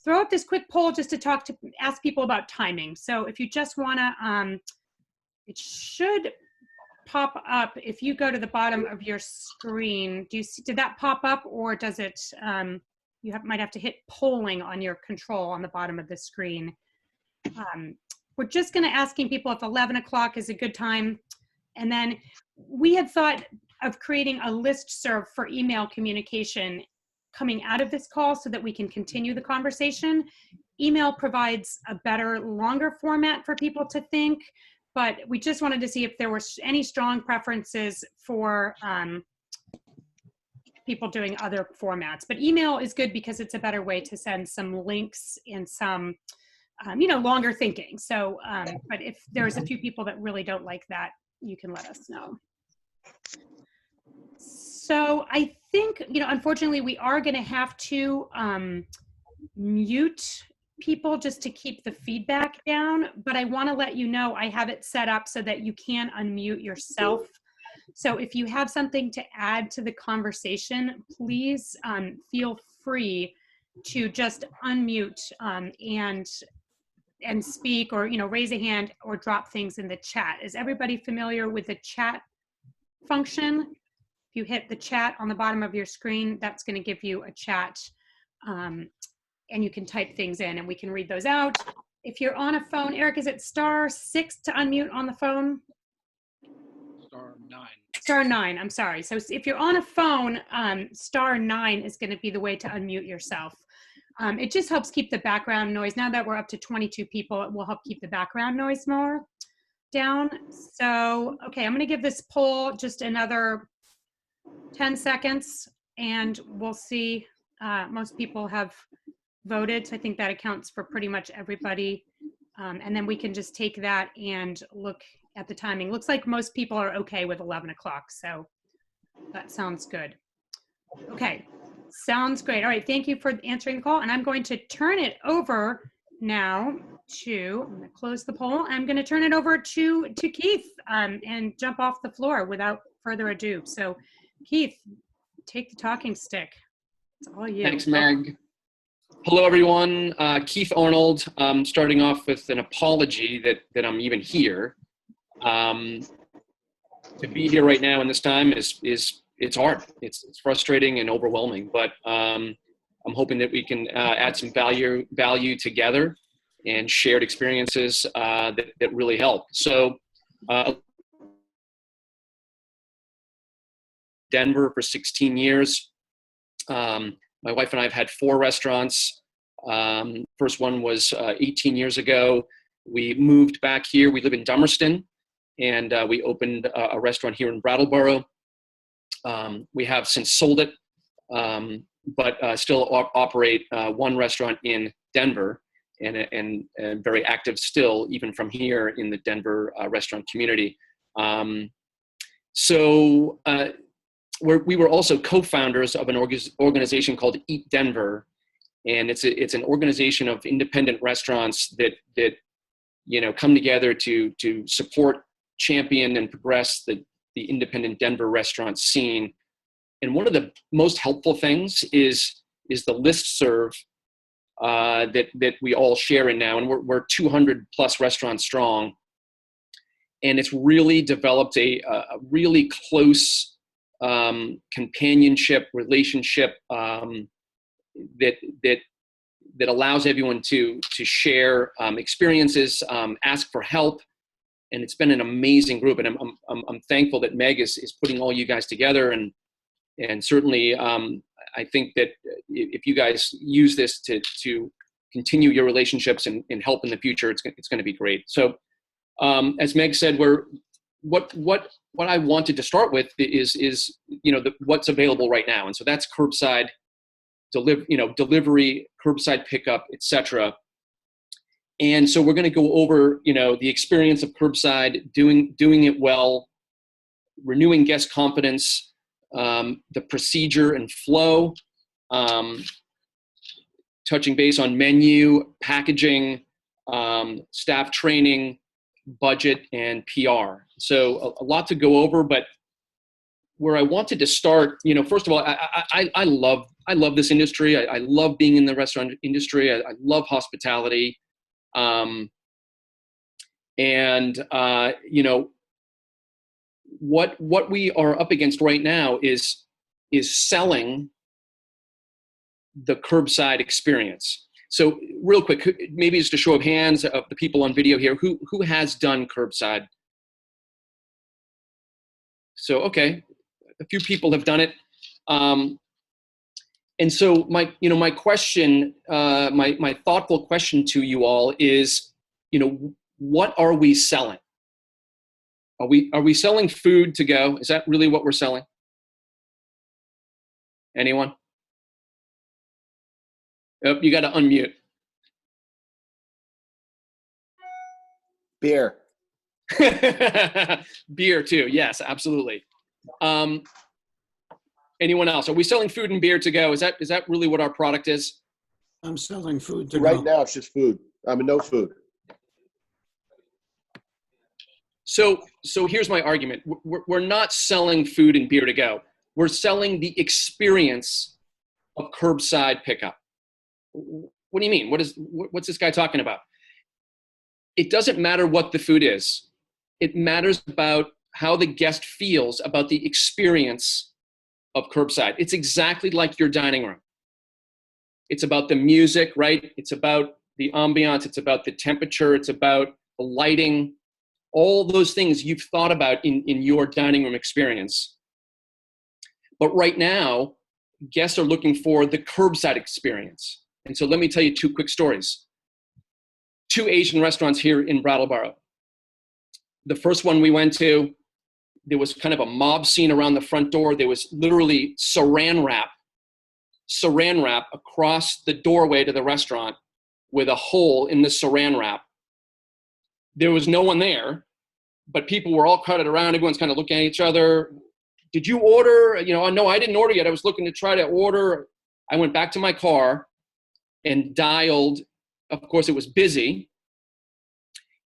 throw up this quick poll just to ask people about timing. So if you just want to, it should pop up if you go to the bottom of your screen. Do you see, did that pop up, or does it, might have to hit polling on your control on the bottom of the screen. We're just going to asking people if 11 o'clock is a good time. And then we had thought of creating a listserv for email communication coming out of this call so that we can continue the conversation. Email provides a better, longer format for people to think, but we just wanted to see if there were any strong preferences for people doing other formats. But email is good because it's a better way to send some links and some, longer thinking. So, but if there's a few people that really don't like that, you can let us know. So I think, unfortunately, we are going to have to mute people just to keep the feedback down, but I want to let you know I have it set up so that you can unmute yourself. So if you have something to add to the conversation, please feel free to just unmute and speak, or raise a hand or drop things in the chat. Is everybody familiar with the chat function? If you hit the chat on the bottom of your screen, that's going to give you a chat, and you can type things in and we can read those out. If you're on a phone, Eric, is it *6 to unmute on the phone? Star nine, I'm sorry. So if you're on a phone, *9 is going to be the way to unmute yourself. It just helps keep the background noise. Now that we're up to 22 people, it will help keep the background noise more down. So, okay, I'm going to give this poll just another 10 seconds and we'll see. Most people have voted, so I think that accounts for pretty much everybody. And then we can just take that and look at the timing. Looks like most people are okay with 11 o'clock, so that sounds good. Okay, sounds great. All right, thank you for answering the call, and I'm going to turn it over now to, I'm going to close the poll. I'm going to turn it over to Keith and jump off the floor without further ado. So Keith, take the talking stick. It's all you. Thanks, Meg. Hello, everyone. Keith Arnold. Starting off with an apology that I'm even here. To be here right now in this time is it's hard. It's frustrating and overwhelming. But I'm hoping that we can add some value together and shared experiences that really help. So, Denver for 16 years. My wife and I have had 4 restaurants. First one was 18 years ago. We moved back here. We live in Dummerston, and we opened a restaurant here in Brattleboro. We have since sold it, but still operate one restaurant in Denver, and very active still, even from here in the Denver restaurant community. We were also co-founders of an organization called Eat Denver, and it's an organization of independent restaurants that come together to support, champion, and progress the independent Denver restaurant scene. And one of the most helpful things is the listserv that we all share in now, and we're 200 plus restaurants strong, and it's really developed a really close companionship relationship that allows everyone to share experiences, ask for help, and it's been an amazing group. And I'm thankful that Meg is putting all you guys together, and certainly I think that if you guys use this to continue your relationships and help in the future, it's going to be great. So as Meg said, what I wanted to start with is what's available right now, and so that's curbside delivery, curbside pickup, etc. And so we're going to go over the experience of curbside, doing it well, renewing guest confidence, the procedure and flow, touching base on menu, packaging, staff training, budget, and PR. So a lot to go over, but where I wanted to start, first of all, I love this industry. I love being in the restaurant industry. I love hospitality. What we are up against right now is selling the curbside experience. So real quick, maybe just a show of hands of the people on video here, who has done curbside? So, okay, a few people have done it. And so my question, my thoughtful question to you all is, what are we selling? Are we selling food to go? Is that really what we're selling? Anyone? Oh, you got to unmute. Beer. Beer too. Yes, absolutely. Anyone else? Are we selling food and beer to go? Is that really what our product is? I'm selling food to Right go. now, it's just food. No food. So here's my argument. We're not selling food and beer to go. We're selling the experience of curbside pickup. What do you mean? What's this guy talking about? It doesn't matter what the food is. It matters about how the guest feels about the experience of curbside. It's exactly like your dining room. It's about the music, right? It's about the ambiance. It's about the temperature. It's about the lighting. All those things you've thought about in your dining room experience. But right now, guests are looking for the curbside experience. And so let me tell you two quick stories. 2 Asian restaurants here in Brattleboro. The first one we went to, there was kind of a mob scene around the front door. There was literally saran wrap across the doorway to the restaurant with a hole in the saran wrap. There was no one there, but people were all crowded around. Everyone's kind of looking at each other. Did you order? No, I didn't order yet. I was looking to try to order. I went back to my car and dialed. Of course, it was busy.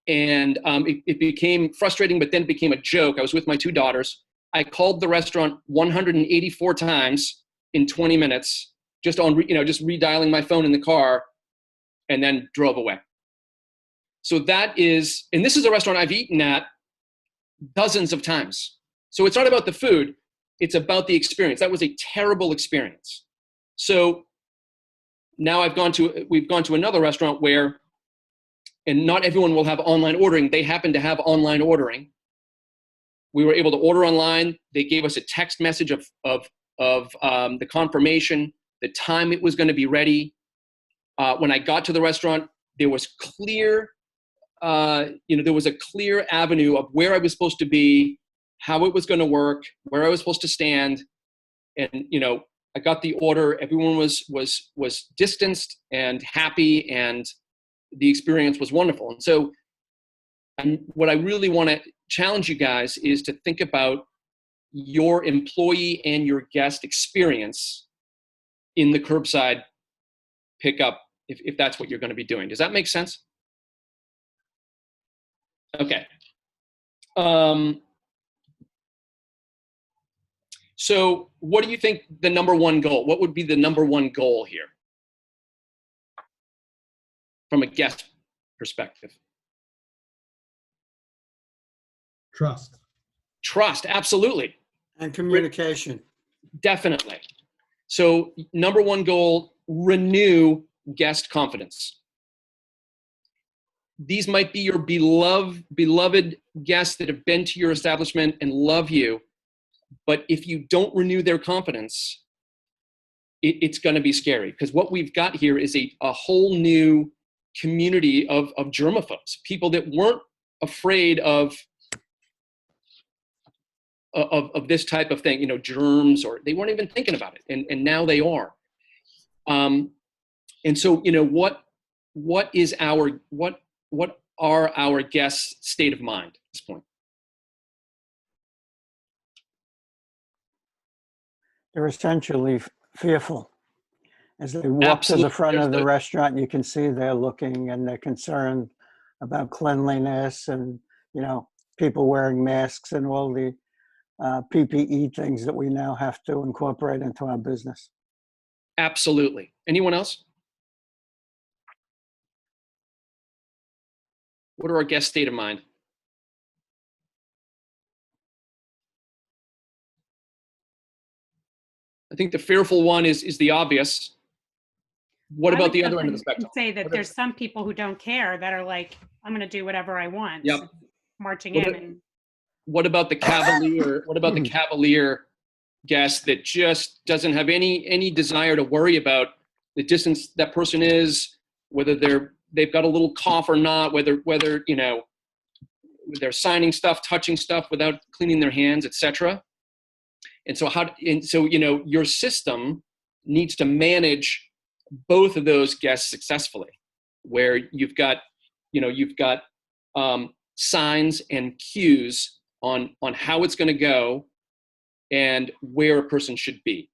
And it became frustrating, but then became a joke. I was with my 2 daughters. I called the restaurant 184 times in 20 minutes, just redialing my phone in the car, and then drove away. So that is, and this is a restaurant I've eaten at dozens of times. So it's not about the food, it's about the experience. That was a terrible experience. So now we've gone to another restaurant where, and not everyone will have online ordering. They happen to have online ordering. We were able to order online. They gave us a text message of the confirmation, the time it was going to be ready. When I got to the restaurant, there was clear, there was a clear avenue of where I was supposed to be, how it was going to work, where I was supposed to stand, and I got the order. Everyone was distanced and happy, and the experience was wonderful. And so, what I really want to challenge you guys is to think about your employee and your guest experience in the curbside pickup, if that's what you're going to be doing. Does that make sense? Okay. So what do you think the number one goal? What would be the number one goal here from a guest perspective? Trust, absolutely. And communication. Definitely. So number one goal, renew guest confidence. These might be your beloved guests that have been to your establishment and love you. But if you don't renew their confidence, it's going to be scary, because what we've got here is a whole new community of germaphobes, people that weren't afraid of this type of thing, germs, or they weren't even thinking about it, and now they are. And so, what are our guests' state of mind at this point? They're essentially fearful. As they walk Absolutely. to the front of the restaurant, you can see they're looking and they're concerned about cleanliness and, people wearing masks and all the PPE things that we now have to incorporate into our business. Absolutely. Anyone else? What are our guests' state of mind? I think the fearful one is the obvious. What I about would the other jump end of in the spectrum? and say that What there's some people who don't care that are like, I'm going to do whatever I want, Yep. marching What in. a- And What about the cavalier? What about the cavalier guest that just doesn't have any desire to worry about the distance that person is, whether they've got a little cough or not, whether they're signing stuff, touching stuff without cleaning their hands, etc. And so your system needs to manage both of those guests successfully, where you've got signs and cues on how it's going to go and where a person should be.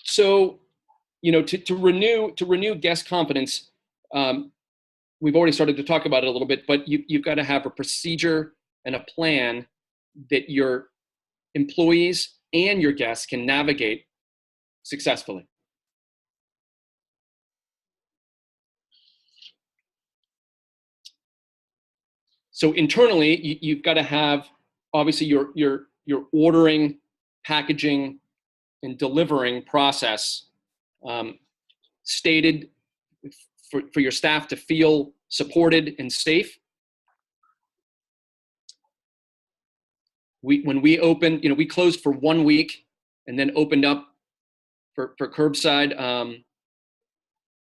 So, to renew guest confidence, we've already started to talk about it a little bit, but you've got to have a procedure and a plan that your employees and your guests can navigate successfully. So internally, you've got to have, obviously, your ordering, packaging, and delivering process stated for your staff to feel supported and safe. When we opened, we closed for 1 week and then opened up for curbside.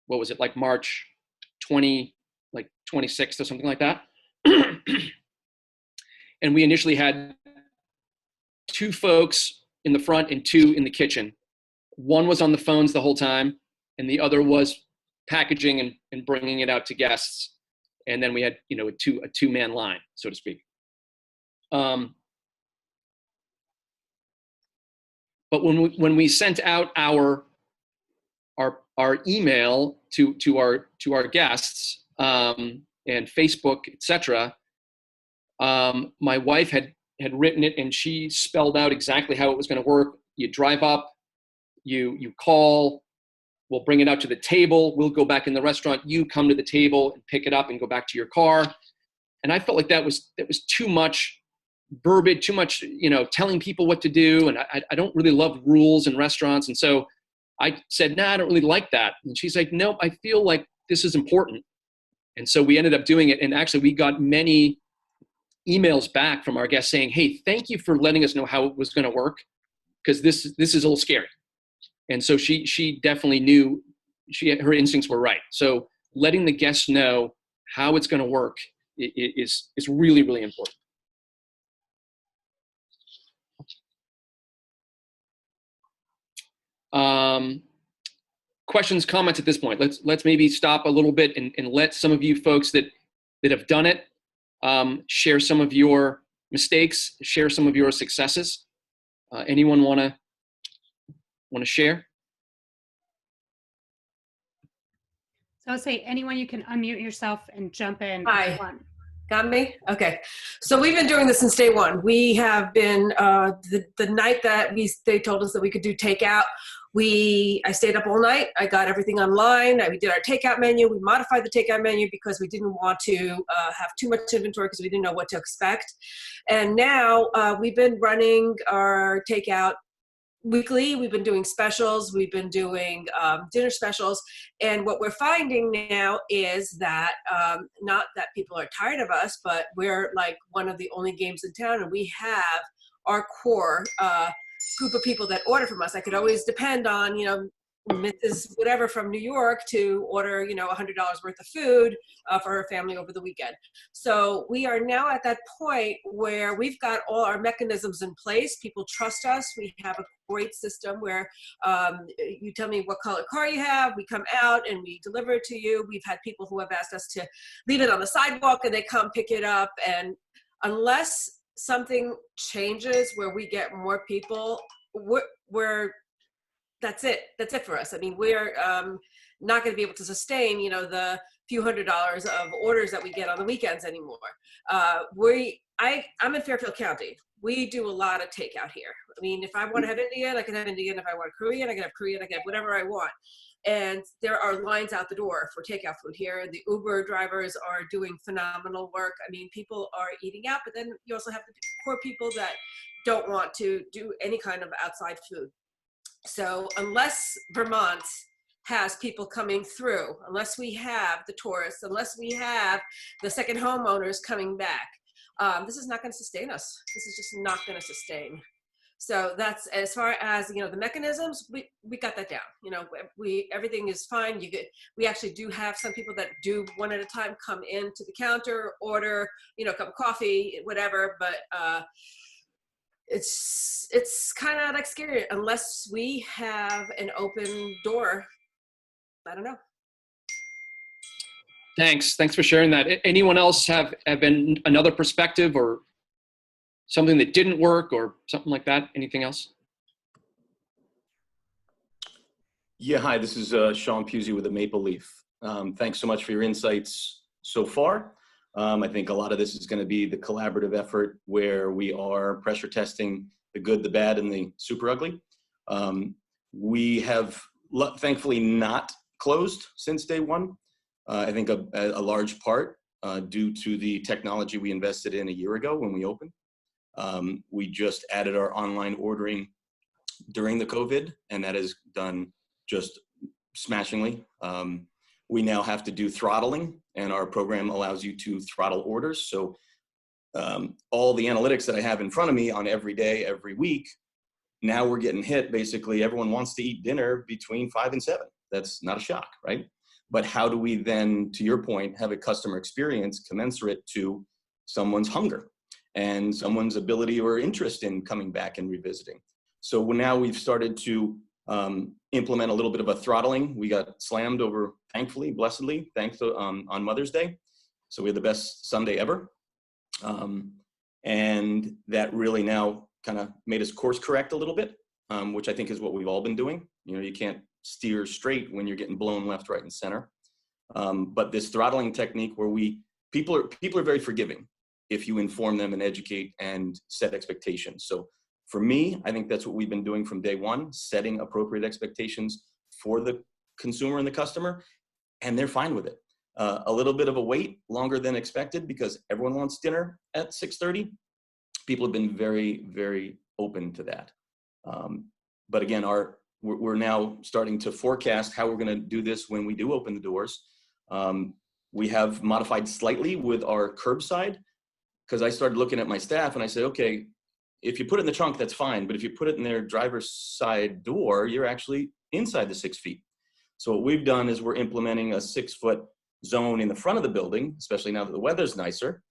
What was it, like March 26th or something like that? And we initially had 2 folks in the front and 2 in the kitchen. One was on the phones the whole time, and the other was packaging and bringing it out to guests. And then we had, a two-man line, so to speak. But when we sent out our email to our guests and Facebook, etc., my wife had written it, and she spelled out exactly how it was going to work. You drive up, you call, we'll bring it out to the table, we'll go back in the restaurant, you come to the table and pick it up and go back to your car. And I felt like that was too much verbiage, too much, telling people what to do. And I don't really love rules in restaurants. And so I said, nah, I don't really like that. And she's like, nope, I feel like this is important. And so we ended up doing it. And actually we got many emails back from our guests saying, hey, thank you for letting us know how it was going to work, because this is a little scary. And so she definitely knew, her instincts were right. So letting the guests know how it's going to work is really, really important. Questions, comments at this point. Let's maybe stop a little bit and let some of you folks that have done it share some of your mistakes, share some of your successes. Anyone want to share? so I'll say, anyone, you can unmute yourself and jump in. Hi. Got me? Okay. So we've been doing this since day one. We have been, the night that they told us that we could do takeout, I stayed up all night. I got everything online. We did our takeout menu. We modified the takeout menu because we didn't want to have too much inventory, because we didn't know what to expect. And now we've been running our takeout weekly. We've been doing specials. We've been doing dinner specials. And what we're finding now is that not that people are tired of us, but we're like one of the only games in town, and we have our core group of people that order from us. I could always depend on, Mrs. whatever from New York to order, $100 worth of food for her family over the weekend. So we are now at that point where we've got all our mechanisms in place. People trust us. We have a great system where you tell me what color car you have, we come out and we deliver it to you. We've had people who have asked us to leave it on the sidewalk and they come pick it up. And unless something changes where we get more people, we're that's it for us. I mean, we're not going to be able to sustain, the few $100s of orders that we get on the weekends anymore. I'm in Fairfield County. We do a lot of takeout here. I mean, if I want to have Indian, I can have Indian. If I want Korean, I can have Korean. I can have whatever I want. And there are lines out the door for takeout food here. The Uber drivers are doing phenomenal work. I mean, people are eating out, but then you also have the poor people that don't want to do any kind of outside food. So unless Vermont has people coming through, unless we have the tourists, unless we have the second homeowners coming back, this is not going to sustain us. This is just not going to sustain. So that's, as far as, the mechanisms, we got that down. Everything is fine. We actually do have some people that do one at a time come into the counter, order, a cup of coffee, whatever, but it's kind of like scary unless we have an open door. I don't know. Thanks for sharing that. Anyone else have been another perspective or something that didn't work or something like that? Anything else? Yeah, hi, this is Sean Pusey with the Maple Leaf. Thanks so much for your insights so far. I think a lot of this is going to be the collaborative effort where we are pressure testing the good, the bad, and the super ugly. We have thankfully not closed since day one. I think a large part due to the technology we invested in a year ago when we opened. We just added our online ordering during the COVID, and that is done just smashingly. We now have to do throttling, and our program allows you to throttle orders. So all the analytics that I have in front of me on every day, every week, now we're getting hit. Basically, everyone wants to eat dinner between 5 and 7. That's not a shock, right? But how do we then, to your point, have a customer experience commensurate to someone's hunger and someone's ability or interest in coming back and revisiting? So now we've started to implement a little bit of a throttling. We got slammed over, thankfully, blessedly, on Mother's Day. So we had the best Sunday ever. And that really now kind of made us course correct a little bit, which I think is what we've all been doing. You can't steer straight when you're getting blown left, right, and center. But this throttling technique where people are very forgiving if you inform them and educate and set expectations. So for me, I think that's what we've been doing from day one, setting appropriate expectations for the consumer and the customer, and they're fine with it. A little bit of a wait, longer than expected, because everyone wants dinner at 6:30. People have been very, very open to that. But again, we're now starting to forecast how we're going to do this when we do open the doors. We have modified slightly with our curbside, because I started looking at my staff and I said, okay, if you put it in the trunk, that's fine. But if you put it in their driver's side door, you're actually inside the 6 feet. So what we've done is we're implementing a 6-foot zone in the front of the building, especially now that the weather's nicer,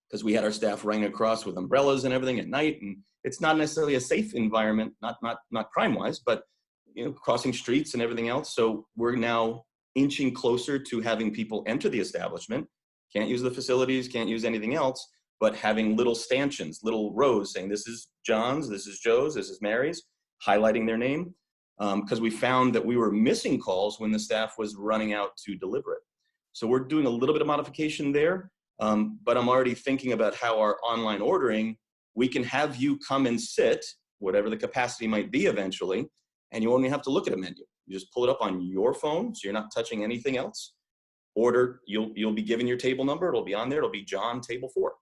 because we had our staff running across with umbrellas and everything at night. And it's not necessarily a safe environment, not crime-wise, but crossing streets and everything else. So we're now inching closer to having people enter the establishment, can't use the facilities, can't use anything else, but having little stanchions, little rows saying, this is John's, this is Joe's, this is Mary's, highlighting their name. Because we found that we were missing calls when the staff was running out to deliver it. So we're doing a little bit of modification there, but I'm already thinking about how our online ordering, we can have you come and sit, whatever the capacity might be eventually, and you only have to look at a menu. You just pull it up on your phone, so you're not touching anything else. Order, you'll be given your table number, it'll be on there, it'll be John, table 4.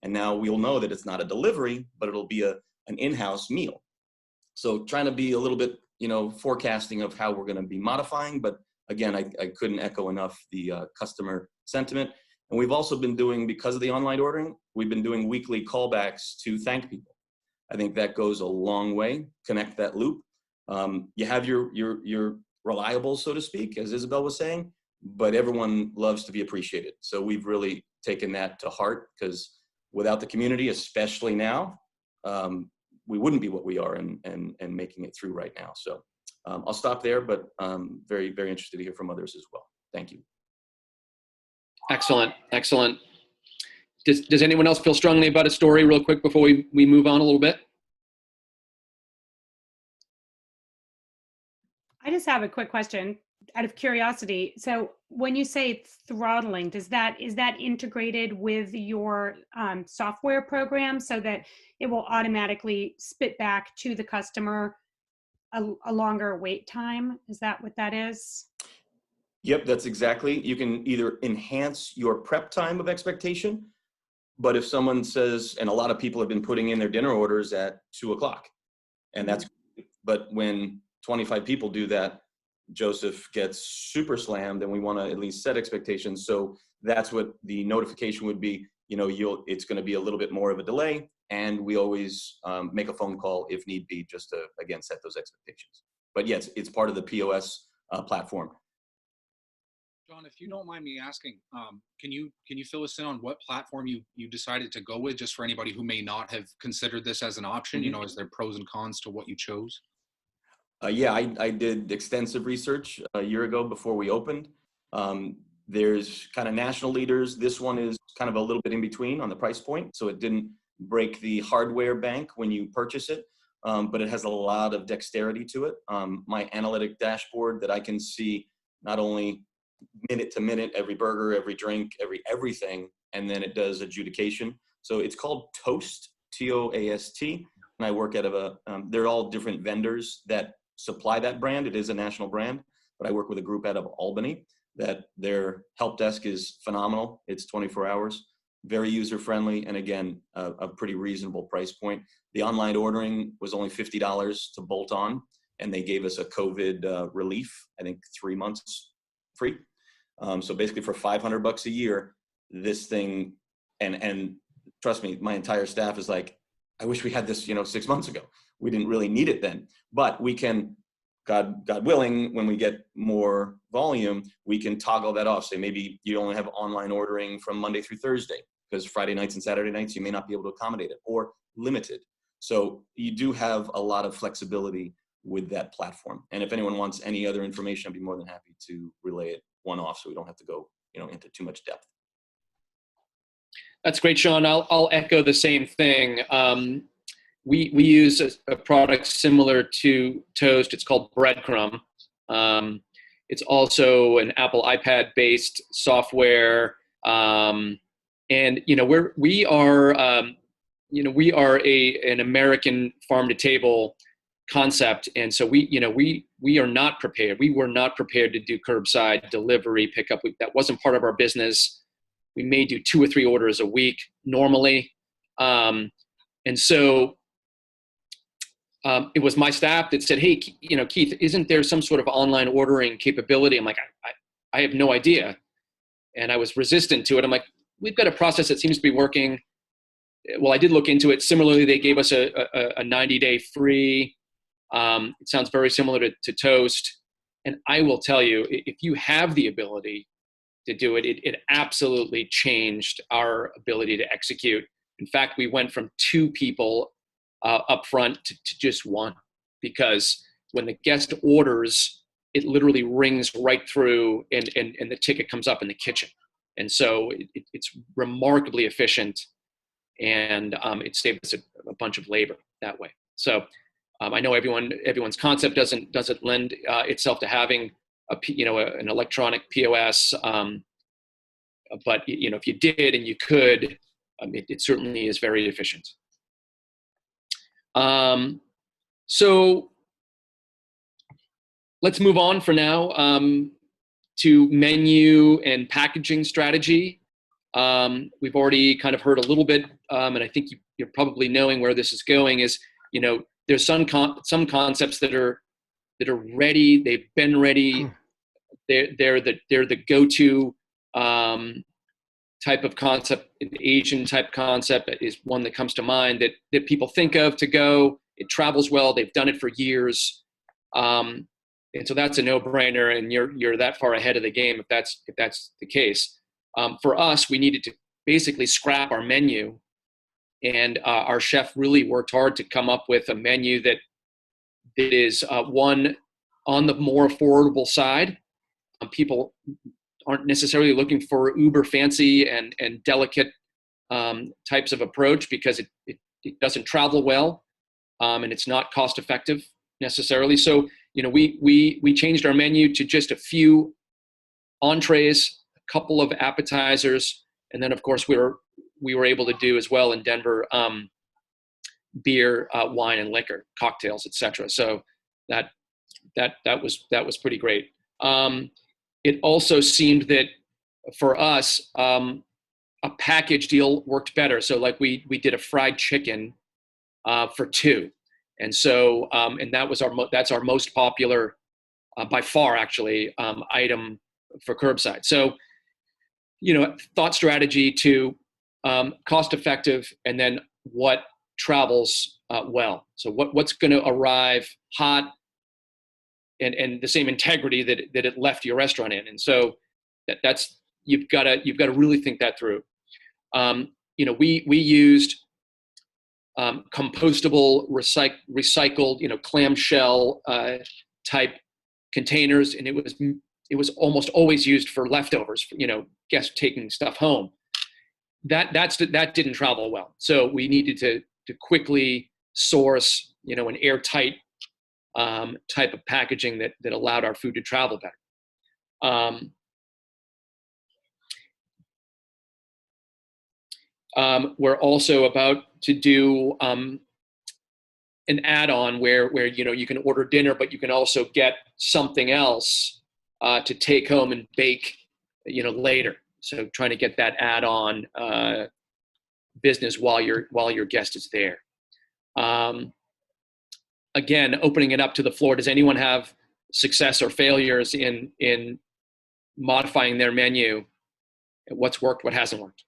And now we'll know that it's not a delivery, but it'll be an in-house meal. So trying to be a little bit, forecasting of how we're going to be modifying. But again, I couldn't echo enough the customer sentiment. And we've also been doing, because of the online ordering, we've been doing weekly callbacks to thank people. I think that goes a long way, connect that loop. You have your reliables, so to speak, as Isabel was saying, but everyone loves to be appreciated. So we've really taken that to heart, because without the community, especially now, we wouldn't be what we are and making it through right now. So I'll stop there, but very, very interested to hear from others as well. Thank you. Excellent. Does anyone else feel strongly about a story real quick before we move on a little bit? I just have a quick question. out of curiosity, so when you say throttling, is that integrated with your software program so that it will automatically spit back to the customer a longer wait time? Is that what that is? Yep, that's exactly. You can either enhance your prep time of expectation, but if someone says, and a lot of people have been putting in their dinner orders at 2:00, and that's, but when 25 people do that, Joseph gets super slammed, and we want to at least set expectations. So that's what the notification would be. It's going to be a little bit more of a delay, and we always make a phone call if need be, just to, again, set those expectations. But yes, it's part of the POS platform. John, if you don't mind me asking, can you fill us in on what platform you decided to go with, just for anybody who may not have considered this as an option? Mm-hmm. Is there pros and cons to what you chose? Yeah, I did extensive research a year ago before we opened. There's kind of national leaders. This one is kind of a little bit in between on the price point, so it didn't break the hardware bank when you purchase it, but it has a lot of dexterity to it. My analytic dashboard that I can see not only minute to minute, every burger, every drink, everything, and then it does adjudication. So it's called Toast, Toast, and I work out of they're all different vendors that supply that brand. It is a national brand, but I work with a group out of Albany that their help desk is phenomenal. It's 24 hours, very user-friendly, and again, a pretty reasonable price point. The online ordering was only $50 to bolt on, and they gave us a COVID relief, I think 3 months free. So basically for $500 a year, this thing, and trust me, my entire staff is like, I wish we had this, 6 months ago. We didn't really need it then, but we can, God willing, when we get more volume, we can toggle that off. Say maybe you only have online ordering from Monday through Thursday, because Friday nights and Saturday nights, you may not be able to accommodate it, or limited. So you do have a lot of flexibility with that platform. And if anyone wants any other information, I'd be more than happy to relay it one-off, so we don't have to go, into too much depth. That's great, Sean. I'll echo the same thing. We use a product similar to Toast. It's called Breadcrumb. It's also an Apple iPad-based software, and we are an American farm-to-table concept, and so we are not prepared. We were not prepared to do curbside delivery pickup. That wasn't part of our business. We may do 2 or 3 orders a week normally, and so it was my staff that said, "Hey, Keith, isn't there some sort of online ordering capability?" I'm like, I have no idea, and I was resistant to it. I'm like, we've got a process that seems to be working. Well, I did look into it. Similarly, they gave us a 90-day free. It sounds very similar to Toast. And I will tell you, if you have the ability to do it, it absolutely changed our ability to execute. In fact, we went from 2 people up front to just 1, because when the guest orders, it literally rings right through and the ticket comes up in the kitchen. And so it's remarkably efficient, and it saved us a bunch of labor that way. So I know everyone's concept doesn't lend itself to having an electronic POS, but if you did and you could, it certainly is very efficient. So let's move on for now to menu and packaging strategy. We've already kind of heard a little bit, and I think you're probably knowing where this is going. Is there's some concepts that are ready. They've been ready. They're the go-to type of concept. An Asian type concept is one that comes to mind that people think of to go. It travels well. They've done it for years, and so that's a no-brainer. And you're that far ahead of the game if that's the case. For us, we needed to basically scrap our menu, and our chef really worked hard to come up with a menu that is one on the more affordable side. People aren't necessarily looking for uber fancy and delicate types of approach, because it doesn't travel well, and it's not cost effective necessarily. So we changed our menu to just a few entrees, a couple of appetizers, and then of course we were able to do as well in Denver beer, wine, and liquor, cocktails, etc. So that was pretty great. It also seemed that for us, a package deal worked better. So like we did a fried chicken for two, and so and that's our most popular by far actually item for curbside. So thought strategy to cost effective, and then what travels well. So what's going to arrive hot and the same integrity that it left your restaurant in. And so that's you've got to really think that through. We used compostable, recycled, clamshell type containers, and it was almost always used for leftovers, guests taking stuff home. That didn't travel well. So we needed to quickly source, an airtight type of packaging that allowed our food to travel better. We're also about to do an add-on where you can order dinner, but you can also get something else to take home and bake, later. So trying to get that add-on business while your guest is there. Again, opening it up to the floor. Does anyone have success or failures in modifying their menu? What's worked? What hasn't worked?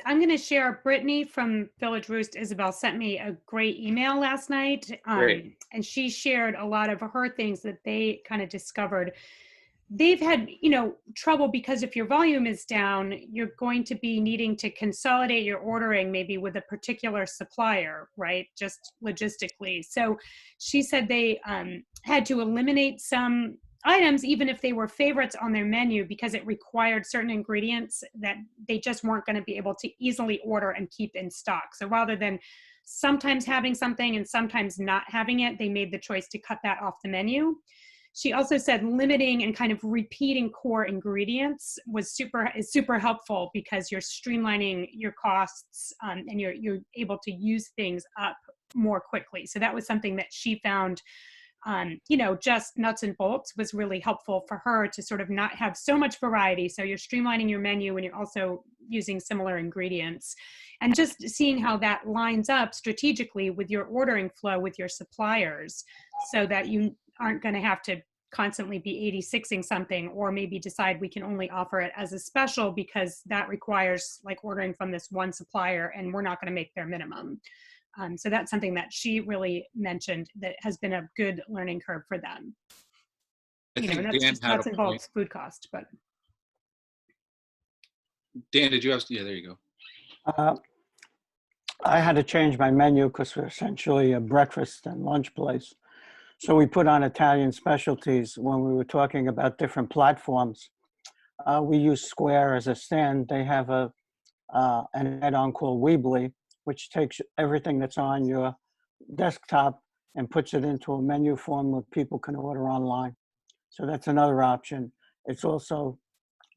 I'm going to share. Brittany from Village Roost, Isabel, sent me a great email last night. Great. And she shared a lot of her things that they kind of discovered. They've had, trouble because if your volume is down, you're going to be needing to consolidate your ordering maybe with a particular supplier, right? Just logistically. So she said they had to eliminate some items, even if they were favorites on their menu, because it required certain ingredients that they just weren't going to be able to easily order and keep in stock. So rather than sometimes having something and sometimes not having it, they made the choice to cut that off the menu. She also said limiting and kind of repeating core ingredients is super helpful because you're streamlining your costs and you're able to use things up more quickly. So that was something that she found, just nuts and bolts was really helpful for her to sort of not have so much variety. So you're streamlining your menu and you're also using similar ingredients, and just seeing how that lines up strategically with your ordering flow with your suppliers, so that you aren't going to have to constantly be 86ing something, or maybe decide we can only offer it as a special because that requires like ordering from this one supplier and we're not going to make their minimum. So that's something that she really mentioned that has been a good learning curve for them. I think that's Dan just had nuts a and point. bolts food cost, but. Dan, did you have? Yeah, there you go. I had to change my menu because we're essentially a breakfast and lunch place. So we put on Italian specialties when we were talking about different platforms. We use Square as a stand. They have an add-on called Weebly, which takes everything that's on your desktop and puts it into a menu form where people can order online. So that's another option. It's also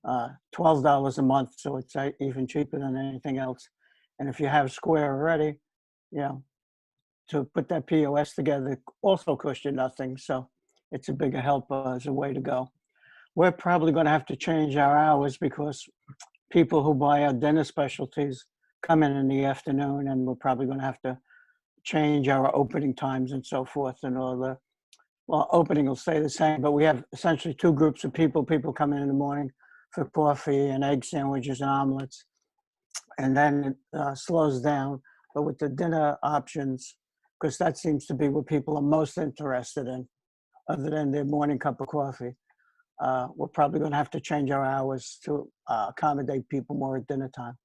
$12 a month, so it's even cheaper than anything else. And if you have Square already, to put that POS together also costs you nothing. So it's a bigger help as a way to go. We're probably going to have to change our hours because people who buy our dinner specialties come in the afternoon, and we're probably going to have to change our opening times and so forth. And opening will stay the same, but we have essentially two groups of people. People come in the morning for coffee and egg sandwiches and omelets, and then it slows down. But with the dinner options, because that seems to be what people are most interested in, other than their morning cup of coffee. We're probably going to have to change our hours to accommodate people more at dinner time.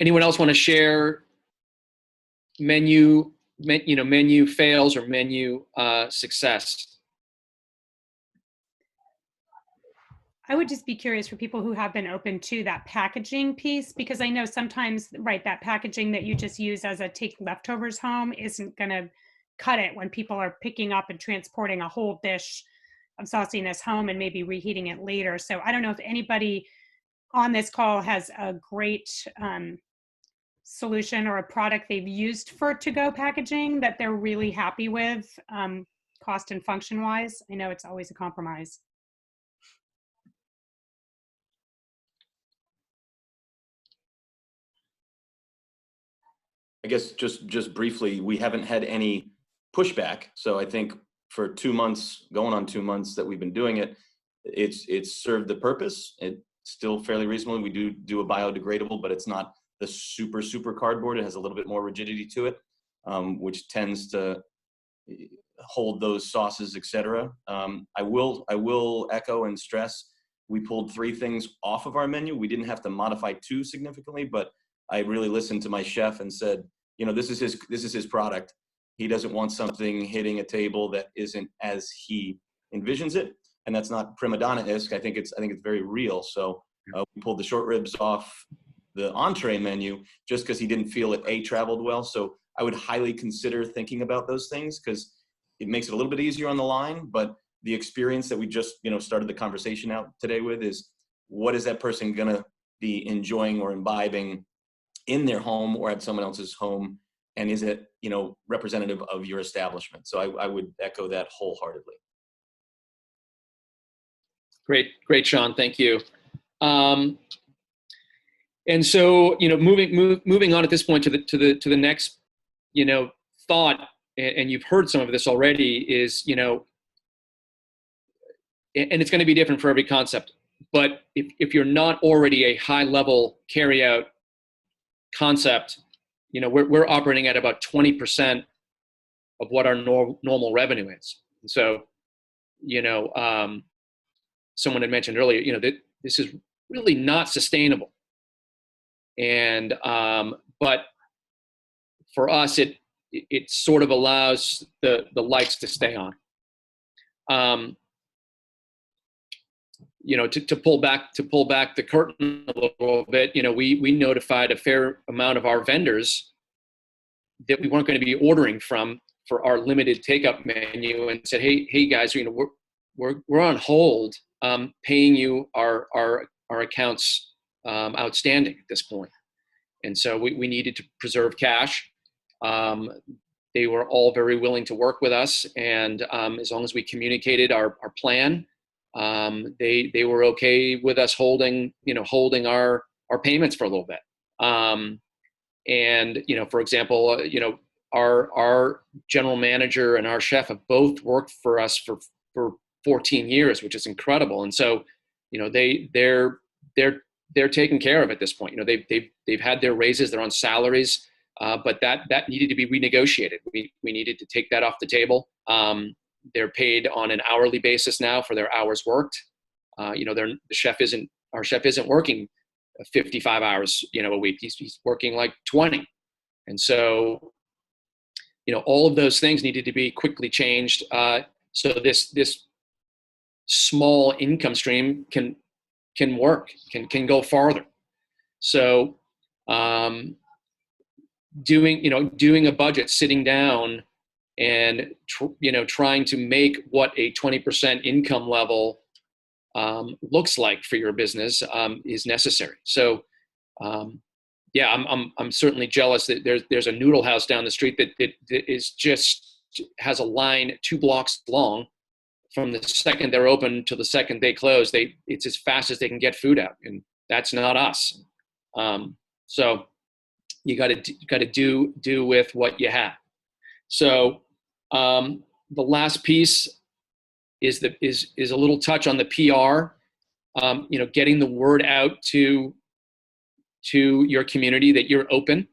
Anyone else want to share menu fails or menu success? I would just be curious for people who have been open to that packaging piece, because I know sometimes, right, that packaging that you just use as a take leftovers home isn't going to cut it when people are picking up and transporting a whole dish of sauciness home and maybe reheating it later. So I don't know if anybody on this call has a great solution or a product they've used for to-go packaging that they're really happy with, cost and function wise. I know it's always a compromise. I guess just briefly, we haven't had any pushback. So I think for 2 months, going on 2 months that we've been doing it, it's served the purpose. It's still fairly reasonable. We do a biodegradable, but it's not the super cardboard. It has a little bit more rigidity to it, which tends to hold those sauces, etc. I will echo and stress, we pulled 3 things off of our menu. We didn't have to modify too significantly, but I really listened to my chef and said, you know, this is his product. He doesn't want something hitting a table that isn't as he envisions it, and that's not prima donna-esque. I think it's very real. So we pulled the short ribs off the entree menu just because he didn't feel it traveled well. So I would highly consider thinking about those things, because it makes it a little bit easier on the line. But the experience that we just started the conversation out today with is, what is that person gonna be enjoying or imbibing in their home or at someone else's home, and is it representative of your establishment? So I would echo that wholeheartedly. Great, Sean. Thank you. And so, moving on at this point to the next, thought, and you've heard some of this already, is, and it's going to be different for every concept. But if you're not already a high level carryout concept, we're operating at about 20% of what our normal revenue is. And so, someone had mentioned earlier, that this is really not sustainable. And but for us, it sort of allows the lights to stay on. To pull back the curtain a little bit, we notified a fair amount of our vendors that we weren't going to be ordering from for our limited take-up menu, and said, hey guys, we're on hold, paying you our accounts outstanding at this point. And so we needed to preserve cash. They were all very willing to work with us, and as long as we communicated our plan, they were okay with us holding our payments for a little bit. And for example, our general manager and our chef have both worked for us for 14 years, which is incredible. And so, they're taken care of at this point. They've had their raises, they're on salaries, but that needed to be renegotiated. We needed to take that off the table. They're paid on an hourly basis now for their hours worked. Our chef isn't working 55 hours, a week. He's working like 20. And so, all of those things needed to be quickly changed. So this small income stream can work, can go farther. So, doing a budget, sitting down and, trying to make what a 20% income level looks like for your business is necessary. So, I'm certainly jealous that there's a noodle house down the street that is just has a line 2 blocks long. From the second they're open to the second they close, it's as fast as they can get food out, and that's not us. So you got to do with what you have. So the last piece is a little touch on the PR. Getting the word out to your community that you're open,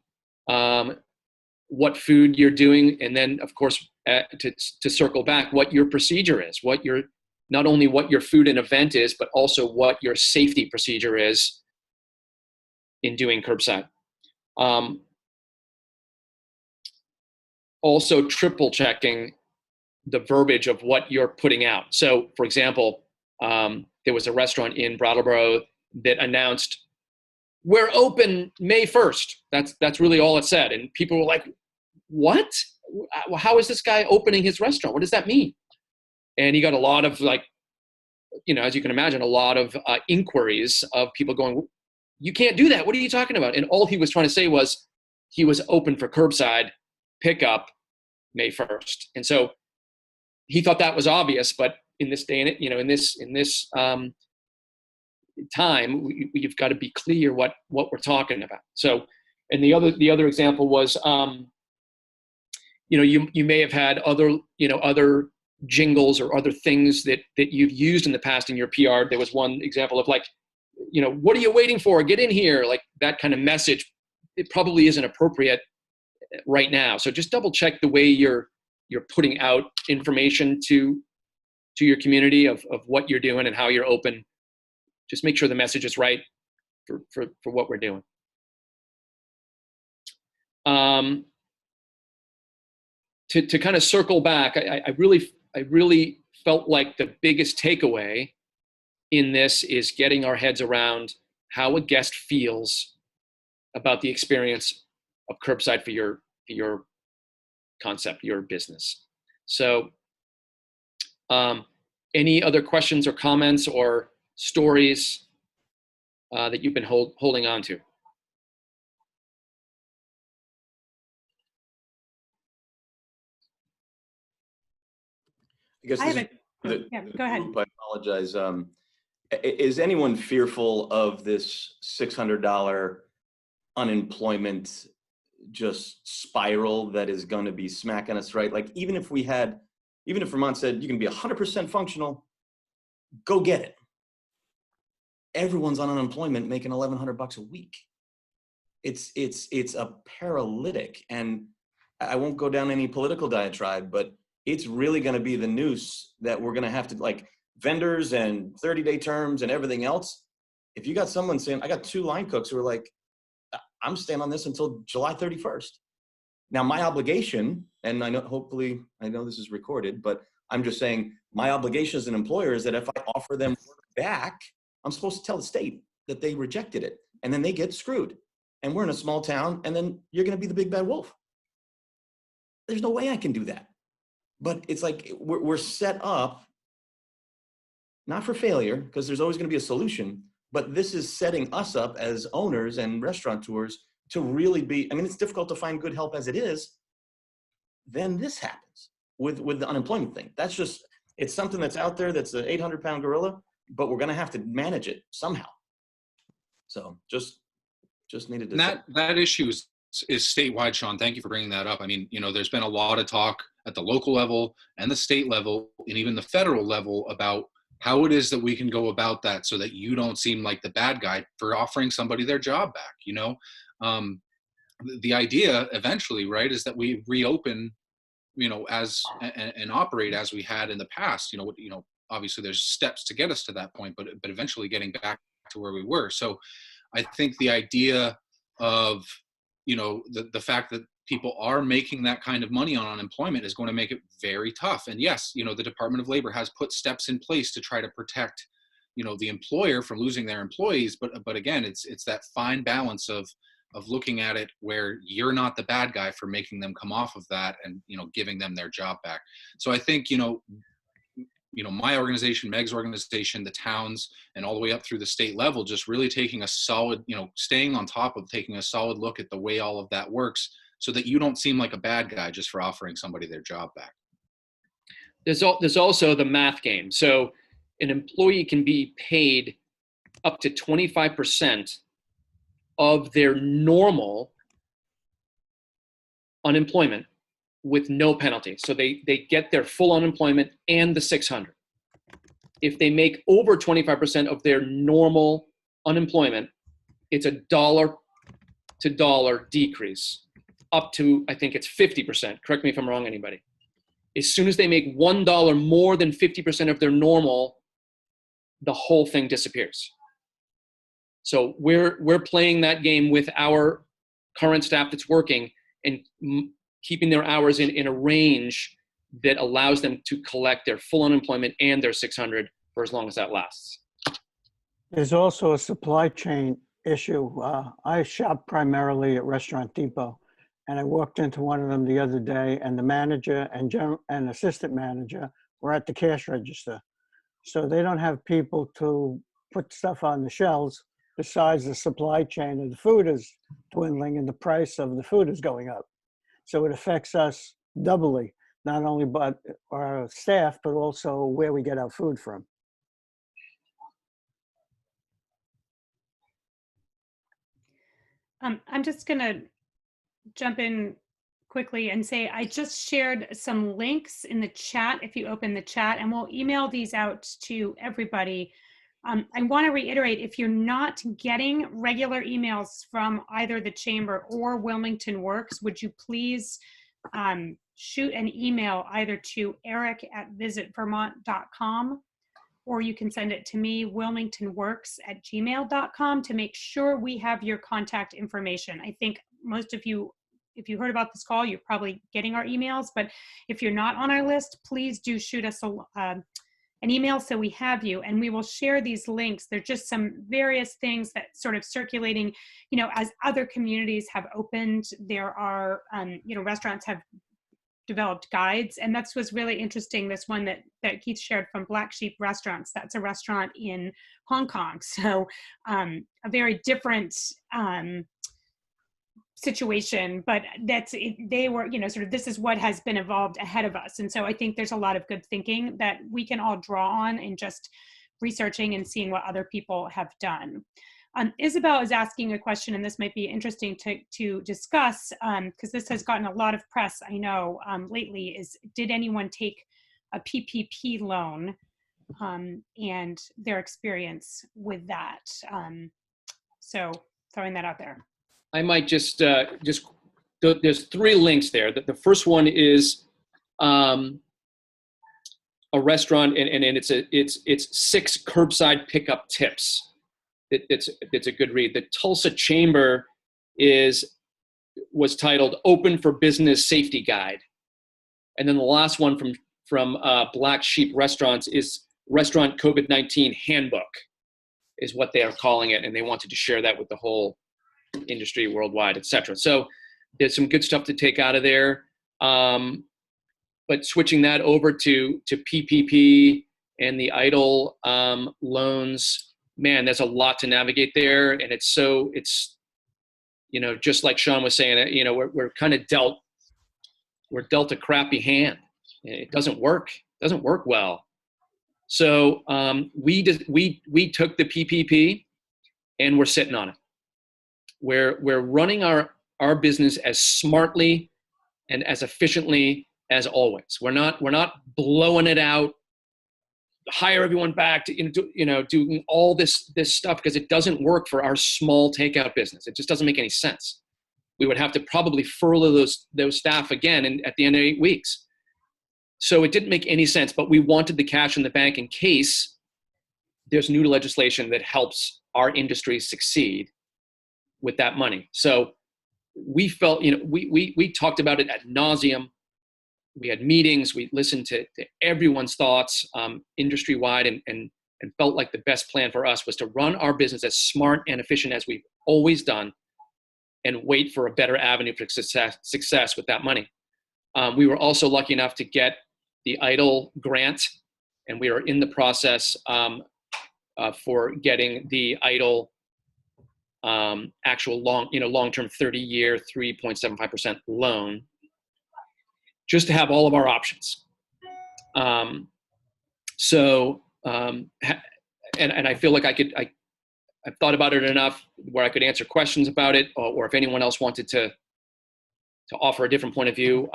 what food you're doing, and then of course to circle back, what your procedure is, not only what your food and event is, but also what your safety procedure is in doing curbside. Also triple checking the verbiage of what you're putting out. So for example, there was a restaurant in Brattleboro that announced, we're open May 1st. That's really all it said. And people were like, what? How is this guy opening his restaurant? What does that mean? And he got a lot of, like, as you can imagine, a lot of inquiries of people going, you can't do that. What are you talking about? And all he was trying to say was he was open for curbside pickup May 1st. And so he thought that was obvious, but in this day and in this time, you've got to be clear what we're talking about. So, and the other example was, you may have had other jingles or other things that you've used in the past in your PR. There was one example of, like, what are you waiting for? Get in here. Like, that kind of message, it probably isn't appropriate right now. So just double check the way you're putting out information to your community of what you're doing and how you're open. Just make sure the message is right for what we're doing. To kind of circle back, I really felt like the biggest takeaway in this is getting our heads around how a guest feels about the experience of curbside for your concept, your business. So, any other questions or comments or stories that you've been holding on to? I guess I this have is yeah, go ahead. I apologize. Is anyone fearful of this $600 unemployment just spiral that is going to be smacking us right? Like, even if Vermont said you can be 100% functional, go get it. Everyone's on unemployment making $1,100 a week. It's a paralytic, and I won't go down any political diatribe, but it's really going to be the noose that we're going to have to, like, vendors and 30-day terms and everything else. If you got someone saying, I got 2 line cooks who are like, I'm staying on this until July 31st. Now, my obligation, and hopefully I know this is recorded, but I'm just saying my obligation as an employer is that if I offer them work back, I'm supposed to tell the state that they rejected it, and then they get screwed. And we're in a small town, and then you're going to be the big bad wolf. There's no way I can do that. But it's like we're set up, not for failure, because there's always going to be a solution, but this is setting us up as owners and restaurateurs to really be, I mean, it's difficult to find good help as it is. Then this happens with the unemployment thing. That's just, it's something that's out there that's an 800-pound gorilla, but we're going to have to manage it somehow. So just needed to say. That issue is statewide, Sean. Thank you for bringing that up. I mean, there's been a lot of talk at the local level and the state level and even the federal level about how it is that we can go about that so that you don't seem like the bad guy for offering somebody their job back. The idea eventually, right, is that we reopen, as and operate as we had in the past. Obviously there's steps to get us to that point, but eventually getting back to where we were. So I think the idea of, the fact that people are making that kind of money on unemployment is going to make it very tough. And yes, the Department of Labor has put steps in place to try to protect, the employer from losing their employees. But again, it's that fine balance of looking at it where you're not the bad guy for making them come off of that and, giving them their job back. So I think, my organization, Meg's organization, the towns, and all the way up through the state level, just really taking a solid, staying on top of taking a solid look at the way all of that works so that you don't seem like a bad guy just for offering somebody their job back. There's also the math game. So an employee can be paid up to 25% of their normal unemployment with no penalty. So they get their full unemployment and the 600. If they make over 25% of their normal unemployment, it's a dollar to dollar decrease up to, I think it's 50%. Correct me if I'm wrong, anybody. As soon as they make $1 more than 50% of their normal, the whole thing disappears. So we're playing that game with our current staff that's working and keeping their hours in a range that allows them to collect their full unemployment and their 600 for as long as that lasts. There's also a supply chain issue. I shop primarily at Restaurant Depot, and I walked into one of them the other day, and the manager and assistant manager were at the cash register. So they don't have people to put stuff on the shelves. Besides, the supply chain of the food is dwindling, and the price of the food is going up. So it affects us doubly, not only but our staff, but also where we get our food from. I'm just going to jump in quickly and say I just shared some links in the chat if you open the chat, and we'll email these out to everybody. I want to reiterate, if you're not getting regular emails from either the Chamber or Wilmington Works, would you please shoot an email either to eric@visitvermont.com, or you can send it to me, wilmingtonworks@gmail.com, to make sure we have your contact information. I think most of you, if you heard about this call, you're probably getting our emails, but if you're not on our list, please do shoot us an email so we have you, and we will share these links. They're just some various things that sort of circulating, as other communities have opened. There are, restaurants have developed guides, and that was really interesting. This one that Keith shared from Black Sheep Restaurants, that's a restaurant in Hong Kong. So a very different situation, but they were, sort of, this is what has been evolved ahead of us. And so I think there's a lot of good thinking that we can all draw on in just researching and seeing what other people have done. Isabel is asking a question, and this might be interesting to discuss, because this has gotten a lot of press, I know, lately, is did anyone take a PPP loan, and their experience with that. So throwing that out there. I might just there's 3 links there. The first one is a restaurant, and it's 6 curbside pickup tips. It's a good read. The Tulsa Chamber was titled "Open for Business Safety Guide," and then the last one from Black Sheep Restaurants is Restaurant COVID-19 Handbook, is what they are calling it, and they wanted to share that with the whole industry worldwide, etc. So there's some good stuff to take out of there. But switching that over to PPP and the EIDL loans, man, there's a lot to navigate there, and it's just like Sean was saying, we're kind of dealt a crappy hand. It doesn't work well. So we took the PPP, and we're sitting on it. We're running our business as smartly and as efficiently as always. We're not blowing it out, hire everyone back to doing all this stuff, because it doesn't work for our small takeout business. It just doesn't make any sense. We would have to probably furlough those staff again at the end of 8 weeks. So it didn't make any sense, but we wanted the cash in the bank in case there's new legislation that helps our industry succeed with that money. So we felt, we talked about it ad nauseum. We had meetings, we listened to everyone's thoughts industry-wide, and felt like the best plan for us was to run our business as smart and efficient as we've always done, and wait for a better avenue for success with that money. We were also lucky enough to get the EIDL grant, and we are in the process for getting the EIDL actual long-term 30-year 3.75% loan, just to have all of our options. And I feel like I've thought about it enough where I could answer questions about it, or if anyone else wanted to offer a different point of view,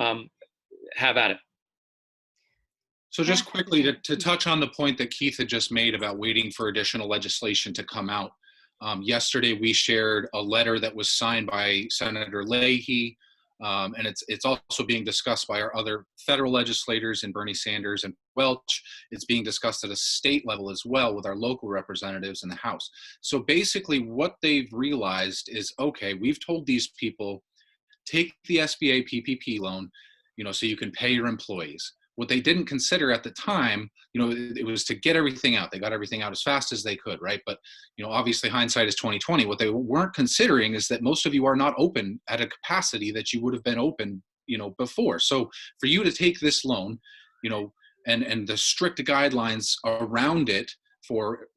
have at it. So just quickly to touch on the point that Keith had just made about waiting for additional legislation to come out. Yesterday, we shared a letter that was signed by Senator Leahy, and it's also being discussed by our other federal legislators and Bernie Sanders and Welch. It's being discussed at a state level as well with our local representatives in the House. So basically what they've realized is, okay, we've told these people, take the SBA PPP loan, so you can pay your employees. what they didn't consider at the time, it was to get everything out. They got everything out as fast as they could, right? But, obviously hindsight is 2020. What they weren't considering is that most of you are not open at a capacity that you would have been open, before. So for you to take this loan, and the strict guidelines around it for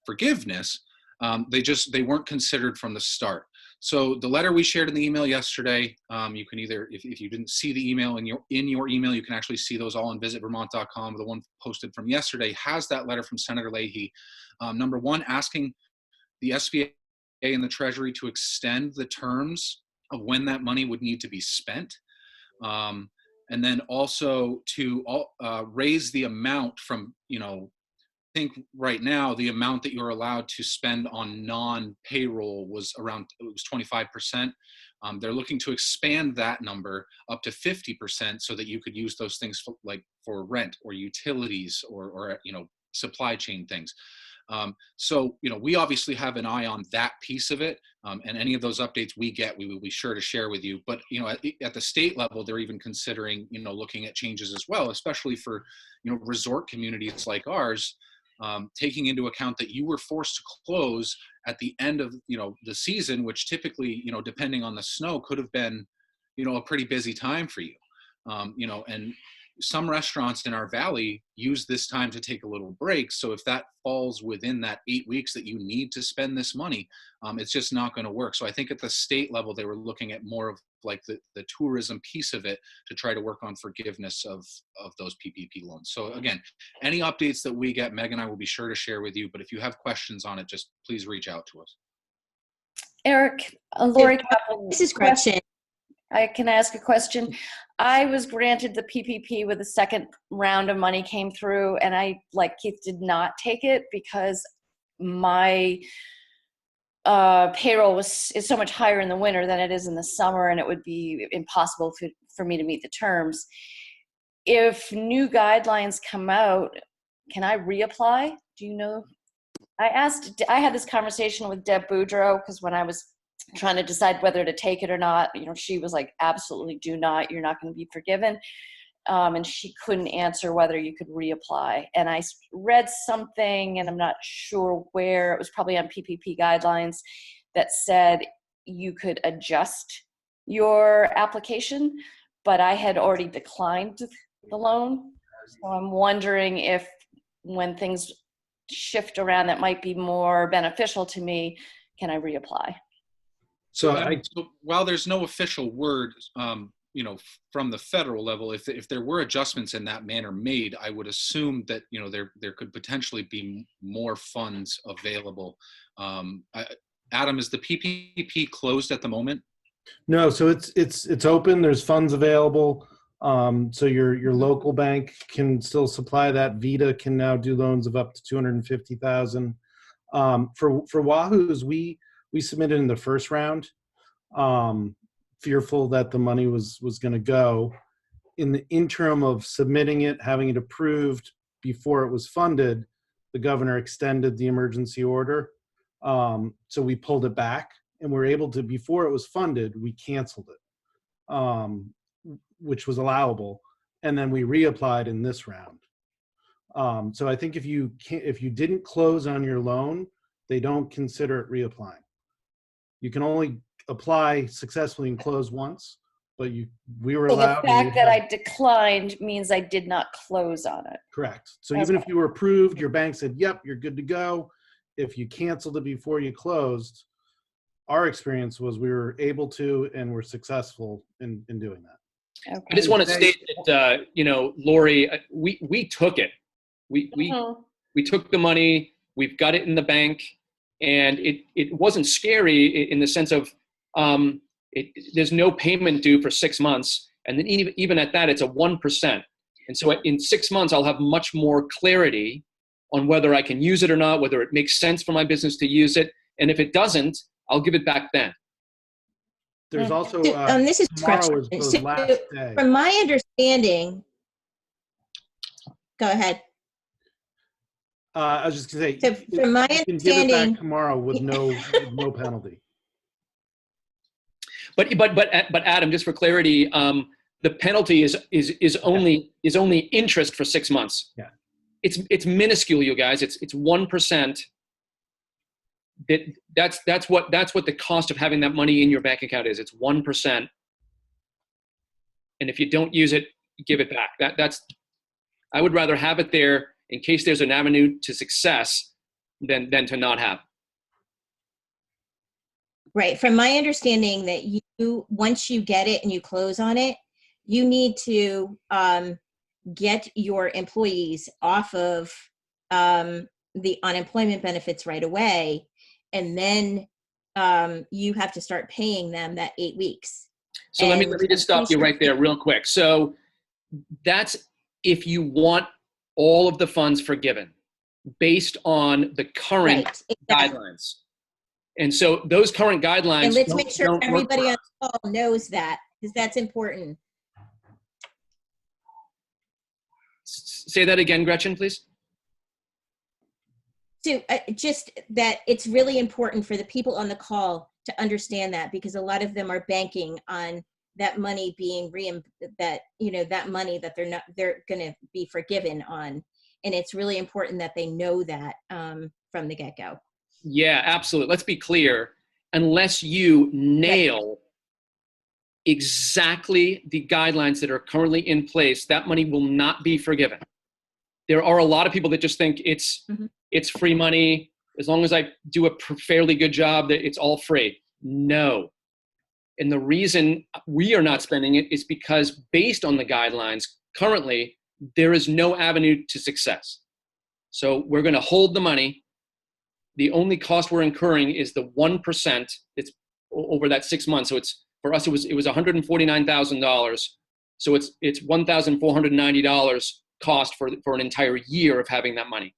forgiveness, they weren't considered from the start. So the letter we shared in the email yesterday, you can either, if you didn't see the email in your email, you can actually see those all on visitvermont.com. The one posted from yesterday has that letter from Senator Leahy. Number one, asking the SBA and the Treasury to extend the terms of when that money would need to be spent. And then also to raise the amount from, I think right now the amount that you're allowed to spend on non-payroll was 25%. They're looking to expand that number up to 50% so that you could use those things for rent or utilities or supply chain things. So we obviously have an eye on that piece of it, and any of those updates we get, we will be sure to share with you. But at the state level, they're even considering looking at changes as well, especially for resort communities like ours. Taking into account that you were forced to close at the end of the season, which typically depending on the snow could have been a pretty busy time for you, and some restaurants in our valley use this time to take a little break. So if that falls within that 8 weeks that you need to spend this money, it's just not going to work. So I think at the state level, they were looking at more of like the tourism piece of it to try to work on forgiveness of those PPP loans. So again, any updates that we get, Meg and I will be sure to share with you. But if you have questions on it, just please reach out to us. Eric, Lori, This is Gretchen. Can I ask a question? I was granted the PPP with the second round of money came through, and I, like Keith, did not take it because my payroll is so much higher in the winter than it is in the summer, and it would be impossible for me to meet the terms. If new guidelines come out, can I reapply? Do you know? I had this conversation with Deb Boudreau because when I was trying to decide whether to take it or not, she was like, absolutely do not, you're not going to be forgiven. And she couldn't answer whether you could reapply. And I read something, and I'm not sure where, it was probably on PPP guidelines, that said you could adjust your application, but I had already declined the loan. So I'm wondering if when things shift around that might be more beneficial to me, can I reapply? So while there's no official word, from the federal level, if there were adjustments in that manner made, I would assume that there could potentially be more funds available. Adam, is the PPP closed at the moment? No, so it's open. There's funds available. So your local bank can still supply that. Vita can now do loans of up to $250,000. For Wahoo's, we submitted in the first round, fearful that the money was going to go. In the interim of submitting it, having it approved before it was funded, the governor extended the emergency order. So we pulled it back, and we're able to, before it was funded, we canceled it, which was allowable. And then we reapplied in this round. So I think if you didn't close on your loan, they don't consider it reapplying. You can only apply successfully and close once, but we were allowed. The fact that I declined means I did not close on it. Correct. So even if you were approved, your bank said, yep, you're good to go. If you canceled it before you closed, our experience was we were able to and were successful in doing that. Okay. I just want to state that, Lori, we took it. We took the money. We've got it in the bank. And it wasn't scary in the sense of there's no payment due for 6 months. And then even at that, it's a 1%. And so in 6 months, I'll have much more clarity on whether I can use it or not, whether it makes sense for my business to use it. And if it doesn't, I'll give it back then. There's also this is tomorrow Gretchen. is the last day. From my understanding, go ahead. I was just going to say, So from my you can give it back tomorrow with no penalty. But Adam, just for clarity, the penalty is only interest for 6 months. Yeah. It's minuscule, you guys. It's 1%. That's what the cost of having that money in your bank account is. It's 1%. And if you don't use it, give it back. I would rather have it there in case there's an avenue to success than to not have it. Right. From my understanding that once you get it and you close on it, you need to get your employees off of the unemployment benefits right away. And then you have to start paying them that 8 weeks. So let me just stop you right there real quick. So that's if you want all of the funds forgiven based on the current guidelines. And so those current guidelines. And let's make sure everybody on the call knows that, because that's important. Say that again, Gretchen, please. So just that it's really important for the people on the call to understand that, because a lot of them are banking on that money being that money that they're going to be forgiven on. And it's really important that they know that from the get-go. Yeah, absolutely. Let's be clear. Unless you nail exactly the guidelines that are currently in place, that money will not be forgiven. There are a lot of people that just think it's free money. As long as I do a fairly good job, that it's all free. No. And the reason we are not spending it is because based on the guidelines, currently, there is no avenue to success. So we're going to hold the money. The only cost we're incurring is the 1%. It's over that 6 months. So it's, for us, it was $149,000. So it's $1,490 cost for an entire year of having that money.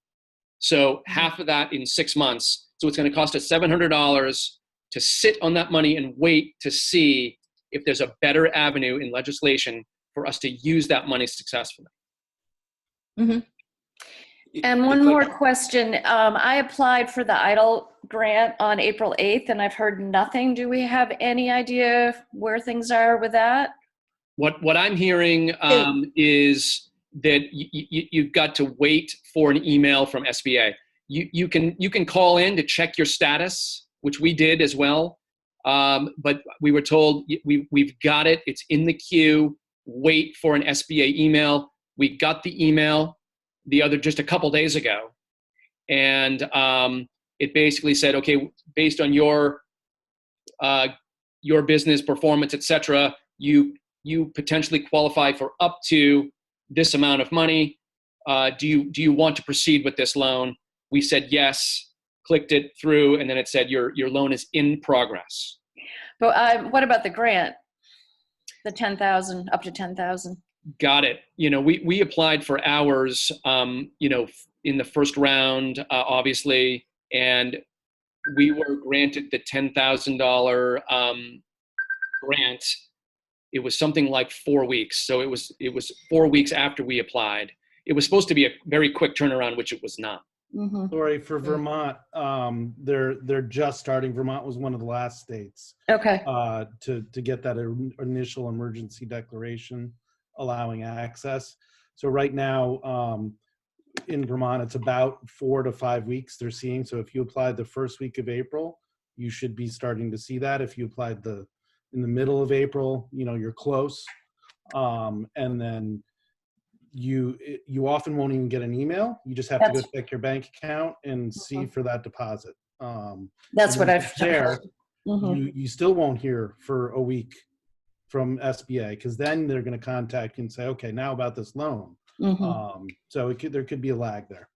So half of that in 6 months. So it's going to cost us $700 to sit on that money and wait to see if there's a better avenue in legislation for us to use that money successfully. Mm-hmm. And one more question. I applied for the EIDL grant on April 8th, and I've heard nothing. Do we have any idea where things are with that? What I'm hearing is that you've got to wait for an email from SBA. You can call in to check your status, which we did as well. But we were told we've got it. It's in the queue. Wait for an SBA email. We got the email just a couple days ago, and it basically said, okay, based on your business performance, etc., you potentially qualify for up to this amount of money. Do you want to proceed with this loan? We said yes, clicked it through, and then it said your loan is in progress. But what about the grant? The 10,000, up to 10,000. Got it. We applied for ours, in the first round, obviously, and we were granted the $10,000 grant. It was something like 4 weeks. So it was 4 weeks after we applied. It was supposed to be a very quick turnaround, which it was not. Mm-hmm. Sorry, for Vermont, they're just starting. Vermont was one of the last states. Okay. To get that initial emergency declaration allowing access. So right now, in Vermont, it's about 4 to 5 weeks they're seeing. So if you applied the first week of April, you should be starting to see that. If you applied in the middle of April, you're close. And then you often won't even get an email. You just have to go check your bank account and see for that deposit. That's what I've heard. You still won't hear for a week from SBA, because then they're going to contact you and say, okay, now about this loan. So there could be a lag there.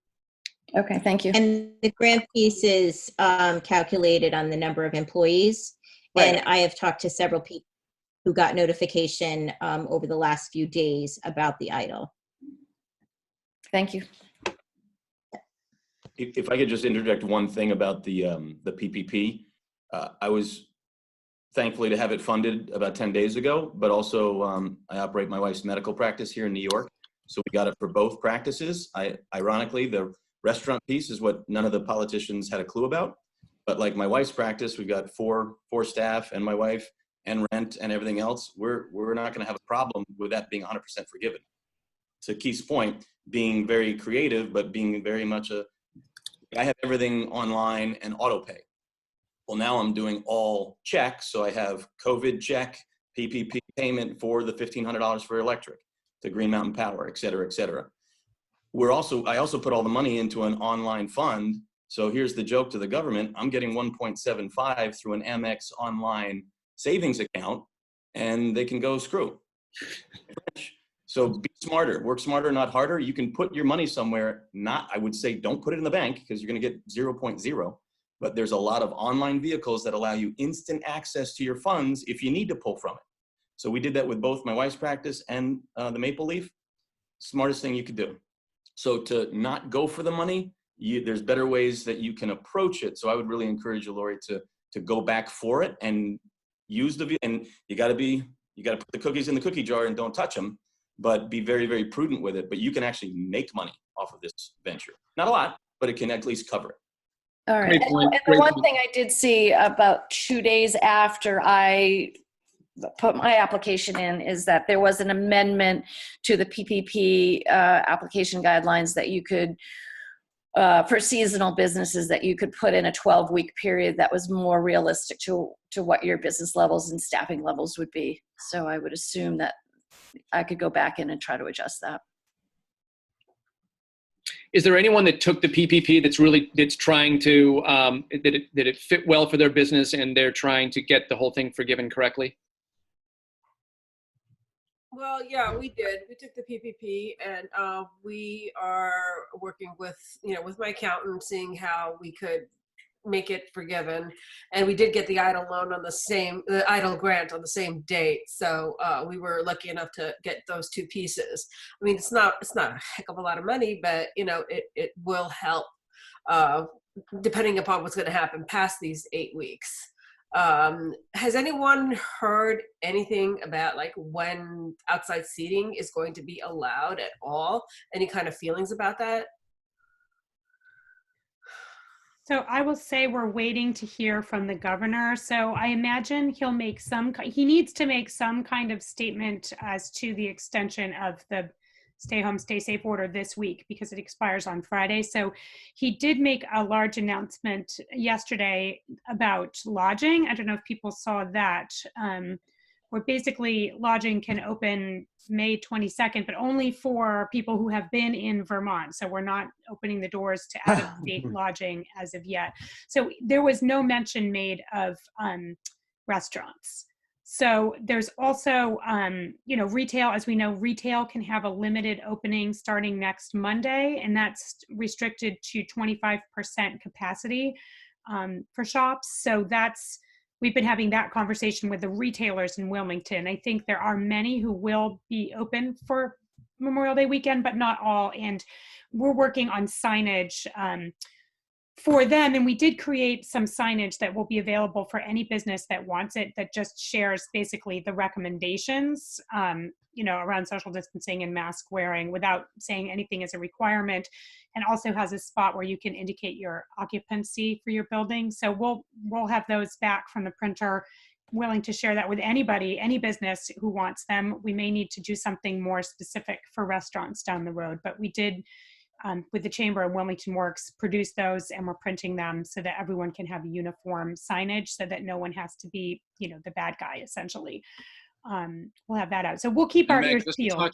Okay, thank you. And the grant piece is calculated on the number of employees. Right. And I have talked to several people who got notification over the last few days about the EIDL. Thank you. If I could just interject one thing about the PPP, I was thankfully to have it funded about 10 days ago, but also I operate my wife's medical practice here in New York. So we got it for both practices. Ironically, the restaurant piece is what none of the politicians had a clue about. But like my wife's practice, we've got four staff and my wife, and rent and everything else, we're not going to have a problem with that being 100% forgiven. To Keith's point, being very creative, but being very much I have everything online and auto pay. Well, now I'm doing all check. So I have COVID check, PPP payment for the $1,500 for electric, to Green Mountain Power, et cetera, et cetera. I also put all the money into an online fund. So here's the joke to the government. I'm getting 1.75 through an Amex online savings account, and they can go screw. So be smarter, work smarter, not harder. You can put your money somewhere. I would say don't put it in the bank because you're going to get 0.0. But there's a lot of online vehicles that allow you instant access to your funds if you need to pull from it. So we did that with both my wife's practice and the Maple Leaf. Smartest thing you could do. So to not go for the money, there's better ways that you can approach it. So I would really encourage you, Lori, to go back for it and use and you got to put the cookies in the cookie jar and don't touch them, but be very, very prudent with it. But you can actually make money off of this venture. Not a lot, but it can at least cover it. All right. And the one thing I did see about 2 days after I put my application in is that there was an amendment to the PPP application guidelines that you could, for seasonal businesses, that you could put in a 12-week period that was more realistic to what your business levels and staffing levels would be. So I would assume that I could go back in and try to adjust that. Is there anyone that took the PPP that's trying to, that it fit well for their business and they're trying to get the whole thing forgiven correctly? Well, yeah, we did. We took the PPP, and we are working with my accountant, seeing how we could make it forgiven. And we did get the EIDL loan on the EIDL grant on the same date. So we were lucky enough to get those two pieces. I mean, it's not a heck of a lot of money, but it will help depending upon what's going to happen past these 8 weeks. Has anyone heard anything about like when outside seating is going to be allowed at all? Any kind of feelings about that? So I will say we're waiting to hear from the governor. So I imagine he needs to make some kind of statement as to the extension of the stay home, stay safe order this week because it expires on Friday. So he did make a large announcement yesterday about lodging. I don't know if people saw that, where basically lodging can open May 22nd, but only for people who have been in Vermont. So we're not opening the doors to out-of-state lodging as of yet. So there was no mention made of restaurants. So there's also, retail. As we know, retail can have a limited opening starting next Monday, and that's restricted to 25% capacity for shops. So we've been having that conversation with the retailers in Wilmington. I think there are many who will be open for Memorial Day weekend, but not all. And we're working on signage for them. And we did create some signage that will be available for any business that wants it, that just shares basically the recommendations, around social distancing and mask wearing without saying anything as a requirement, and also has a spot where you can indicate your occupancy for your building. So we'll have those back from the printer, willing to share that with anybody, any business who wants them. We may need to do something more specific for restaurants down the road, but we did, with the Chamber of Wilmington Works, produce those, and we're printing them so that everyone can have uniform signage so that no one has to be, the bad guy, essentially. We'll have that out. So we'll keep our ears peeled.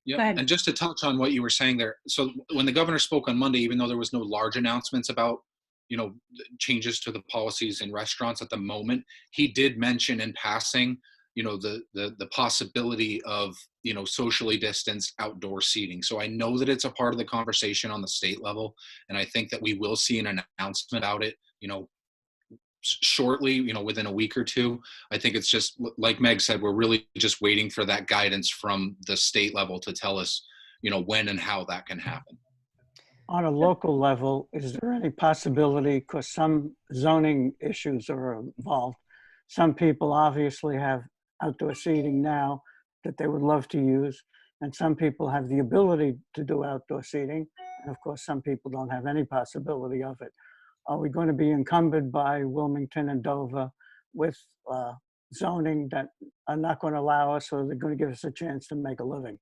Yeah. And just to touch on what you were saying there. So when the governor spoke on Monday, even though there was no large announcements about, changes to the policies in restaurants at the moment, he did mention in passing, the possibility of, socially distanced outdoor seating. So I know that it's a part of the conversation on the state level. And I think that we will see an announcement about it, shortly, within a week or two. I think it's just, like Meg said, we're really just waiting for that guidance from the state level to tell us, when and how that can happen. On a local level, is there any possibility, because some zoning issues are involved, some people obviously have outdoor seating now that they would love to use, and some people have the ability to do outdoor seating, and of course some people don't have any possibility of it. Are we going to be encumbered by Wilmington and Dover with zoning that are not going to allow us, or they're going to give us a chance to make a living.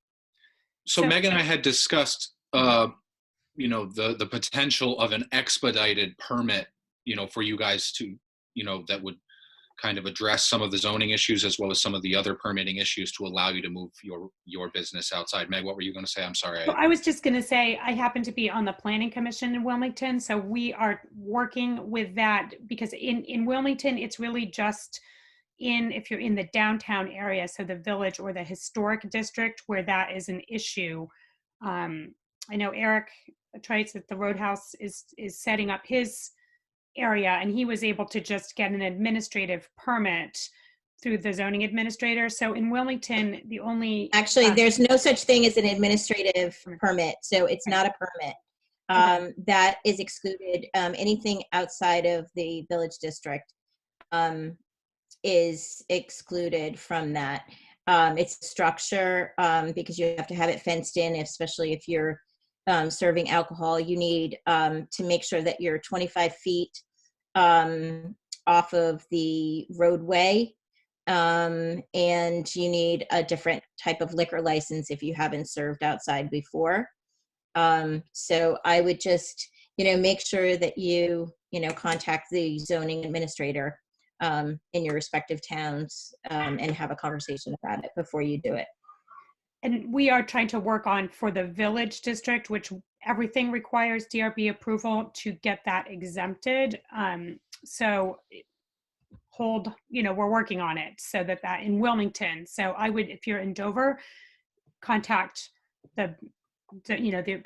So So- Meg and I had discussed, you know, the potential of an expedited permit, you know, for you guys to, you know, that would kind of address some of the zoning issues as well as some of the other permitting issues to allow you to move your business outside. Meg, what were you going to say? I'm sorry. Well, I was just going to say, I happen to be on the planning commission in Wilmington, so we are working with that because in Wilmington, it's really just if you're in the downtown area, so the village or the historic district where that is an issue. I know Eric Trites at the Roadhouse is setting up his area, and he was able to just get an administrative permit through the zoning administrator. So in Wilmington, the only Actually, there's no such thing as an administrative permit, so it's not a permit. That is excluded. Anything outside of the village district is excluded from that. It's structure because you have to have it fenced in, especially if you're serving alcohol. You need to make sure that you're 25 feet off of the roadway, and you need a different type of liquor license if you haven't served outside before. So I would just, make sure that you contact the zoning administrator in your respective towns and have a conversation about it before you do it. And we are trying to work on for the village district, which everything requires DRB approval to get that exempted. So we're working on it so that in Wilmington. So I would, if you're in Dover, contact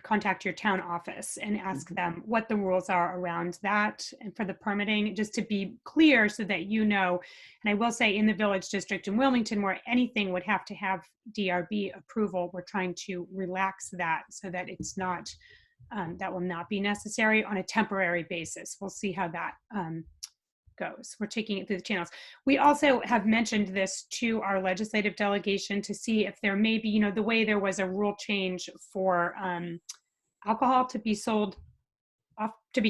contact your town office and ask them what the rules are around that and for the permitting, just to be clear so that And I will say in the village district in Wilmington, where anything would have to have DRB approval, we're trying to relax that so that it's not, that will not be necessary on a temporary basis. We'll see how that goes. We're taking it through the channels. We also have mentioned this to our legislative delegation to see if there may be, the way there was a rule change for alcohol to be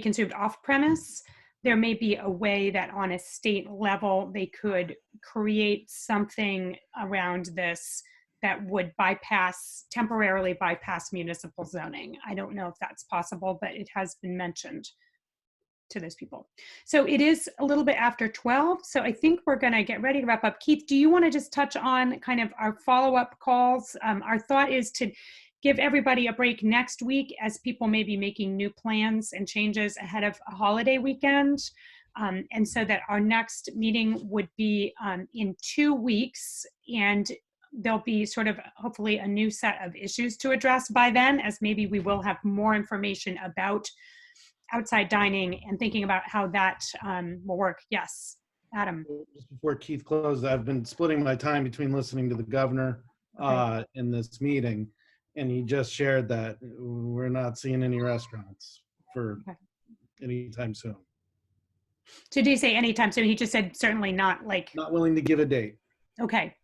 consumed off premise, there may be a way that on a state level they could create something around this that would temporarily bypass municipal zoning. I don't know if that's possible, but it has been mentioned to those people. So it is a little bit after 12. So I think we're going to get ready to wrap up. Keith, do you want to just touch on kind of our follow-up calls? Our thought is to give everybody a break next week as people may be making new plans and changes ahead of a holiday weekend. And so that our next meeting would be in 2 weeks, and there'll be sort of hopefully a new set of issues to address by then, as maybe we will have more information about outside dining and thinking about how that will work. Yes, Adam. Just before Keith closes, I've been splitting my time between listening to the governor in this meeting, and he just shared that we're not seeing any restaurants for anytime soon. So did he say anytime soon? He just said certainly not Not willing to give a date. Okay.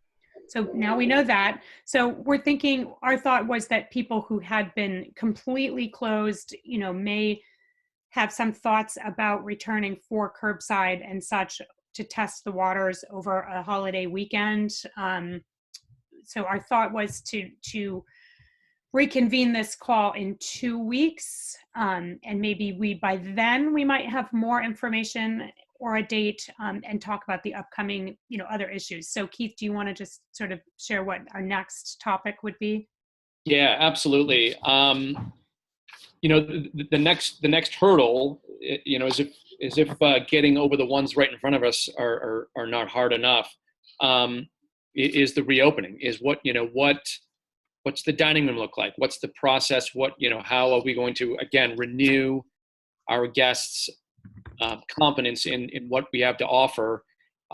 So now we know that. So we're thinking, our thought was that people who had been completely closed, may have some thoughts about returning for curbside and such to test the waters over a holiday weekend. So our thought was to reconvene this call in 2 weeks. And maybe by then we might have more information or a date and talk about the upcoming, other issues. So Keith, do you want to just sort of share what our next topic would be? Yeah, absolutely. The next hurdle, is if getting over the ones right in front of us are not hard enough, is the reopening. Is what's the dining room look like? What's the process? How are we going to again renew our guests' confidence in what we have to offer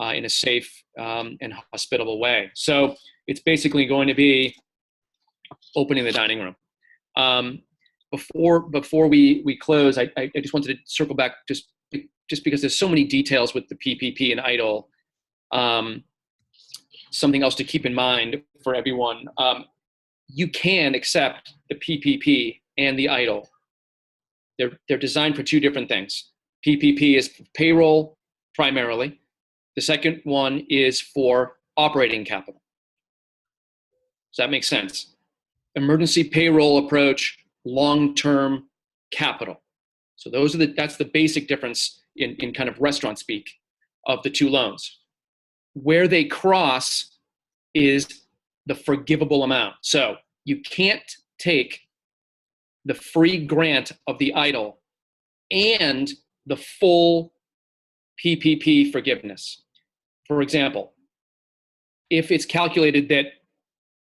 in a safe and hospitable way? So it's basically going to be opening the dining room. Before we close, I just wanted to circle back just because there's so many details with the PPP and EIDL. Something else to keep in mind for everyone: you can accept the PPP and the EIDL. They're designed for two different things. PPP is payroll primarily, The second one is for operating capital. Does that make sense? Emergency payroll approach, long-term capital. So that's the basic difference in kind of restaurant speak of the two loans. Where they cross is the forgivable amount. So you can't take the free grant of the EIDL and the full PPP forgiveness. For example, if it's calculated that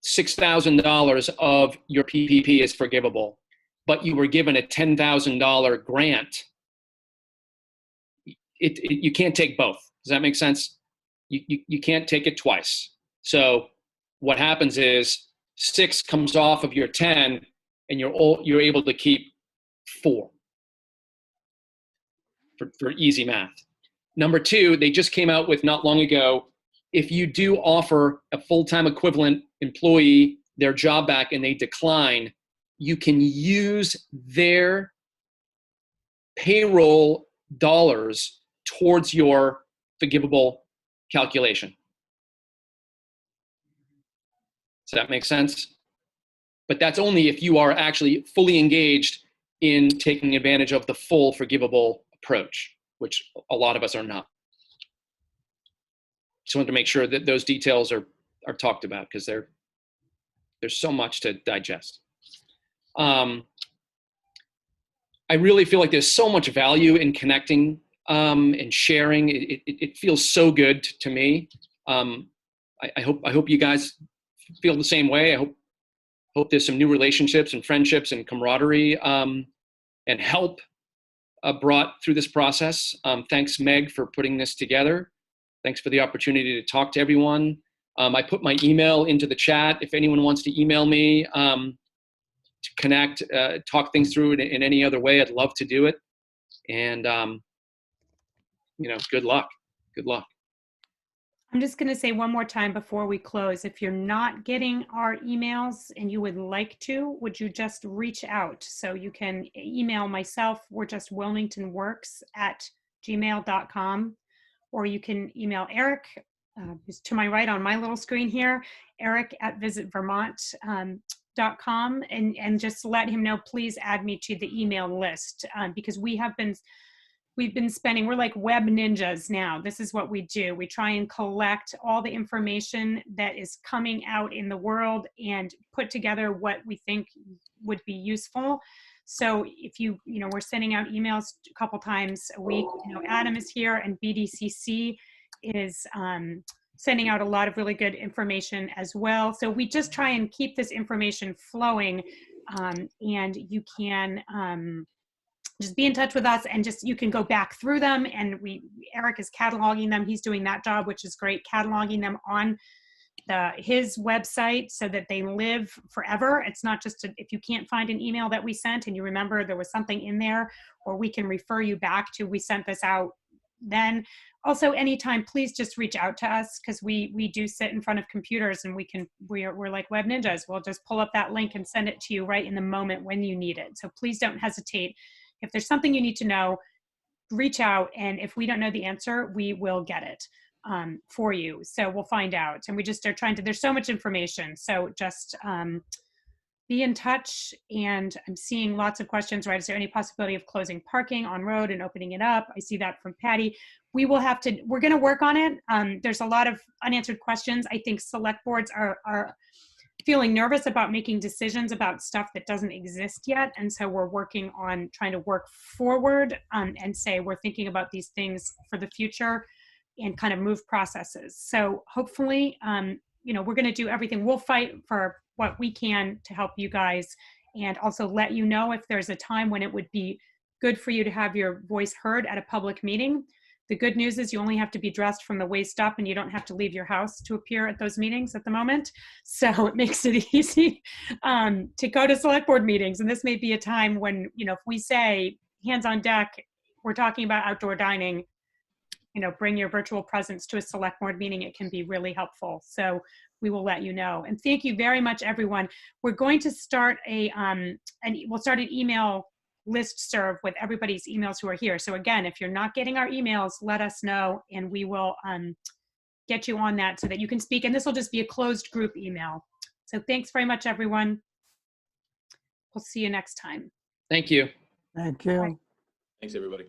$6,000 of your PPP is forgivable, but you were given a $10,000 grant, you can't take both. Does that make sense? You can't take it twice. So what happens is 6 comes off of your 10, and you're able to keep 4 for easy math. Number 2, they just came out with not long ago, if you do offer a full-time equivalent employee their job back and they decline, you can use their payroll dollars towards your forgivable calculation. Does that make sense? But that's only if you are actually fully engaged in taking advantage of the full forgivable approach, which a lot of us are not. Just wanted to make sure that those details are talked about, because there's so much to digest. I really feel like there's so much value in connecting and sharing. It feels so good to me. I hope you guys feel the same way. I hope there's some new relationships and friendships and camaraderie and help brought through this process. Thanks, Meg, for putting this together. Thanks for the opportunity to talk to everyone. I put my email into the chat. If anyone wants to email me to connect, talk things through in any other way, I'd love to do it. And, good luck. Good luck. I'm just going to say one more time before we close. If you're not getting our emails and you would like to, would you just reach out? So you can email myself. We're just wilmingtonworks@gmail.com. Or you can email Eric, who's to my right on my little screen here, eric@visitvermont.com, and just let him know, please add me to the email list, because we've been spending, we're like web ninjas now. This is what we do. We try and collect all the information that is coming out in the world and put together what we think would be useful. So if we're sending out emails a couple times a week. Adam is here, and BDCC is sending out a lot of really good information as well. So we just try and keep this information flowing, and you can just be in touch with us, and you can go back through them. And Eric is cataloging them. He's doing that job, which is great, cataloging them on his website so that they live forever. It's not just if you can't find an email that we sent and you remember there was something in there, or we can refer you back to, we sent this out then. Also, anytime, please just reach out to us, because we do sit in front of computers, and we're like web ninjas. We'll just pull up that link and send it to you right in the moment when you need it. So please don't hesitate. If there's something you need to know, reach out, and if we don't know the answer, we will get it for you. So we'll find out. And we just are trying to, there's so much information. So just be in touch. And I'm seeing lots of questions, right? Is there any possibility of closing parking on road and opening it up? I see that from Patty. We're going to work on it. There's a lot of unanswered questions. I think select boards are feeling nervous about making decisions about stuff that doesn't exist yet. And so we're working on trying to work forward and say, we're thinking about these things for the future and kind of move processes. So hopefully, we're going to do everything. We'll fight for what we can to help you guys, and also let you know if there's a time when it would be good for you to have your voice heard at a public meeting. The good news is you only have to be dressed from the waist up, and you don't have to leave your house to appear at those meetings at the moment. So it makes it easy to go to select board meetings. And this may be a time when, if we say hands on deck, we're talking about outdoor dining, bring your virtual presence to a select board meeting. It can be really helpful. So we will let you know. And thank you very much, everyone. We're going to start we'll start an email list serve with everybody's emails who are here. So again, if you're not getting our emails, let us know and we will get you on that so that you can speak. And this will just be a closed group email. So thanks very much, everyone. We'll see you next time. Thank you. Thank you. Thanks, everybody.